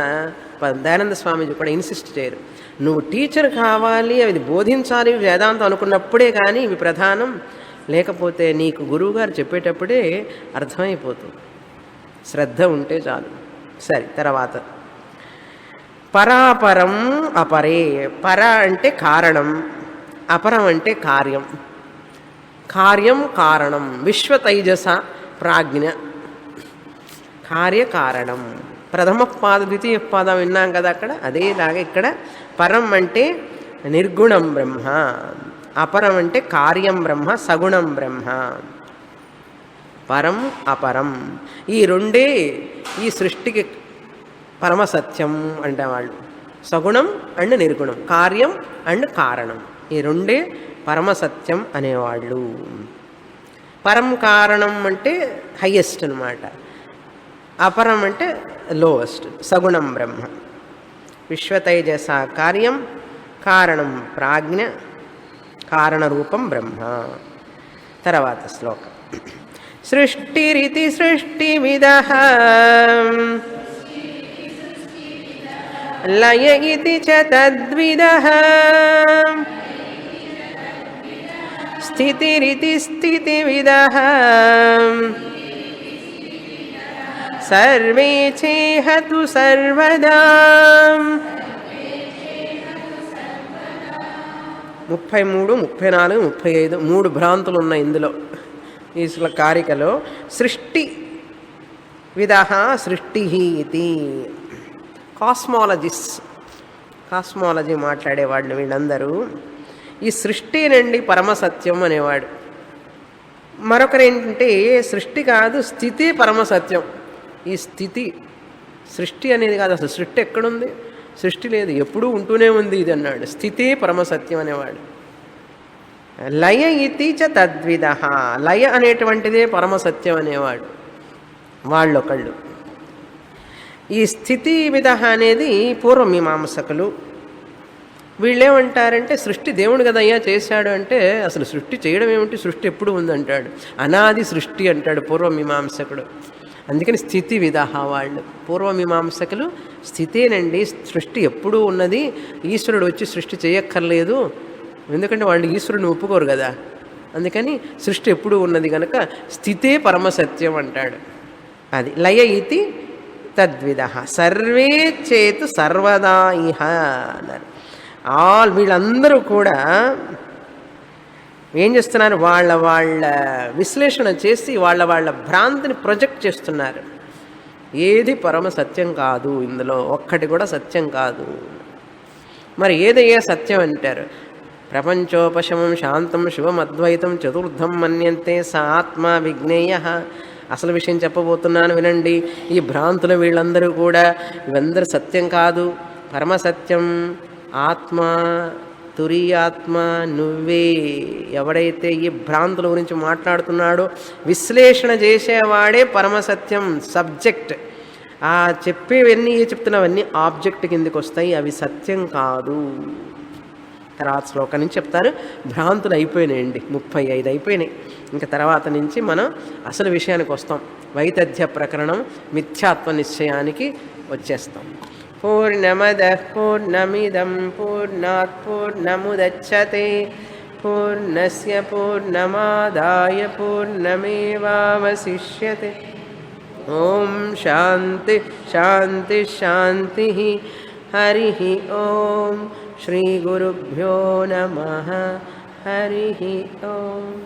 Speaker 1: దయానంద స్వామీజీ కూడా ఇన్సిస్ట్ చేయరు. నువ్వు టీచర్ కావాలి, అవి బోధించాలి వేదాంతం అనుకున్నప్పుడే కానీ ఇవి ప్రధానం. లేకపోతే నీకు గురువుగారు చెప్పేటప్పుడే అర్థమైపోతుంది. శ్రద్ధ ఉంటే చాలు. సరే, తర్వాత పరాపరం అపరే. పర అంటే కారణం, అపరం అంటే కార్యం. కార్యం కారణం. విశ్వతైజస ప్రాజ్ఞ కార్యకారణం. ప్రథమ పాద, ద్వితీయ పాదం విన్నాం కదా అక్కడ. అదేలాగా ఇక్కడ పరం అంటే నిర్గుణం బ్రహ్మ, అపరం అంటే కార్యం బ్రహ్మ, సగుణం బ్రహ్మ. పరం అపరం ఈ రెండే ఈ సృష్టికి పరమసత్యం అంటే వాళ్ళు. సగుణం అండ్ నిర్గుణం, కార్యం అండ్ కారణం, ఈ రెండే పరమసత్యం అనేవాళ్ళు. పరం కారణం అంటే హయ్యెస్ట్ అనమాట, అపరం అంటే లోవెస్ట్, సగుణం బ్రహ్మ. విశ్వతైజస కార్యం, కారణం ప్రాజ్ఞ, కారణరూపం బ్రహ్మ. తర్వాత శ్లోకం. సృష్టిరితి సృష్టివిదః లయ ఇతి చ తద్విదః స్థితిరితి స్థితివిదః సర్వే చేహతు సర్వదా. 33, 34, 35 3 భ్రాంతులు ఉన్నాయి ఇందులో ఈ కారికలో. సృష్టి విదః సృష్టి ఇది. కాస్మాలజీ మాట్లాడేవాళ్ళు వీళ్ళందరూ. ఈ సృష్టి నుండి పరమసత్యం అనేవాడు. మరొకరేంటంటే సృష్టి కాదు, స్థితి పరమసత్యం. ఈ స్థితి, సృష్టి అనేది కాదు అసలు. సృష్టి ఎక్కడుంది? సృష్టి లేదు, ఎప్పుడూ ఉంటూనే ఉంది ఇది అన్నాడు. స్థితే పరమసత్యం అనేవాడు. లయ ఇతి చ తద్విదః, లయ అనేటువంటిదే పరమసత్యం అనేవాడు వాళ్ళొకళ్ళు. ఈ స్థితి విదః అనేది పూర్వమీమాంసకులు. వీళ్ళేమంటారంటే సృష్టి దేవుడు కదయ్యా చేశాడు అంటే, అసలు సృష్టి చేయడం ఏమిటి, సృష్టి ఎప్పుడు ఉందంటాడు. అనాది సృష్టి అంటాడు పూర్వమీమాంసకుడు. అందుకని స్థితి విదః వాళ్ళు. పూర్వమీమాంసకులు స్థితేనండి, సృష్టి ఎప్పుడూ ఉన్నది, ఈశ్వరుడు వచ్చి సృష్టి చేయక్కర్లేదు, ఎందుకంటే వాళ్ళు ఈశ్వరుని ఒప్పుకోరు కదా. అందుకని సృష్టి ఎప్పుడూ ఉన్నది కనుక స్థితే పరమసత్యం అంటాడు. అది లయ ఇతి తద్విదః సర్వే చేతు సర్వదా ఇహ అన్నారు. వీళ్ళందరూ కూడా ఏం చేస్తున్నారు? వాళ్ళ విశ్లేషణ చేసి వాళ్ళ భ్రాంతిని ప్రొజెక్ట్ చేస్తున్నారు. ఏది పరమ సత్యం కాదు, ఇందులో ఒక్కటి కూడా సత్యం కాదు. మరి ఏదయ్యా సత్యం అంటారు? ప్రపంచోపశమం శాంతం శివం అద్వైతం చతుర్థం మన్యంతే స ఆత్మ విజ్ఞేయ. అసలు విషయం చెప్పబోతున్నాను వినండి. ఈ భ్రాంతులు వీళ్ళందరూ కూడా ఇవందరూ సత్యం కాదు, పరమసత్యం ఆత్మ, తురీయాత్మ నువ్వే. ఎవడైతే ఈ భ్రాంతుల గురించి మాట్లాడుతున్నాడో విశ్లేషణ చేసేవాడే పరమసత్యం సబ్జెక్ట్. ఆ చెప్పేవన్నీ చెప్తున్నవన్నీ ఆబ్జెక్ట్ కిందకి వస్తాయి, అవి సత్యం కాదు. తర్వాత శ్లోకం నుంచి చెప్తారు. భ్రాంతులు అయిపోయినాయండి, 35 అయిపోయినాయి. ఇంకా తర్వాత నుంచి మనం అసలు విషయానికి వస్తాం. వైతథ్య ప్రకరణం మిథ్యాత్వ నిశ్చయానికి వచ్చేస్తాం. పూర్ణమదః పూర్ణమిదం పూర్ణాత్ పూర్ణముదచ్యతే పూర్ణస్య పూర్ణమాదాయ పూర్ణమేవావశిష్యతే. ఓం శాంతి శాంతి శాంతి. హరి ఓం. శ్రీ గురుభ్యో నమః. హరి ఓం.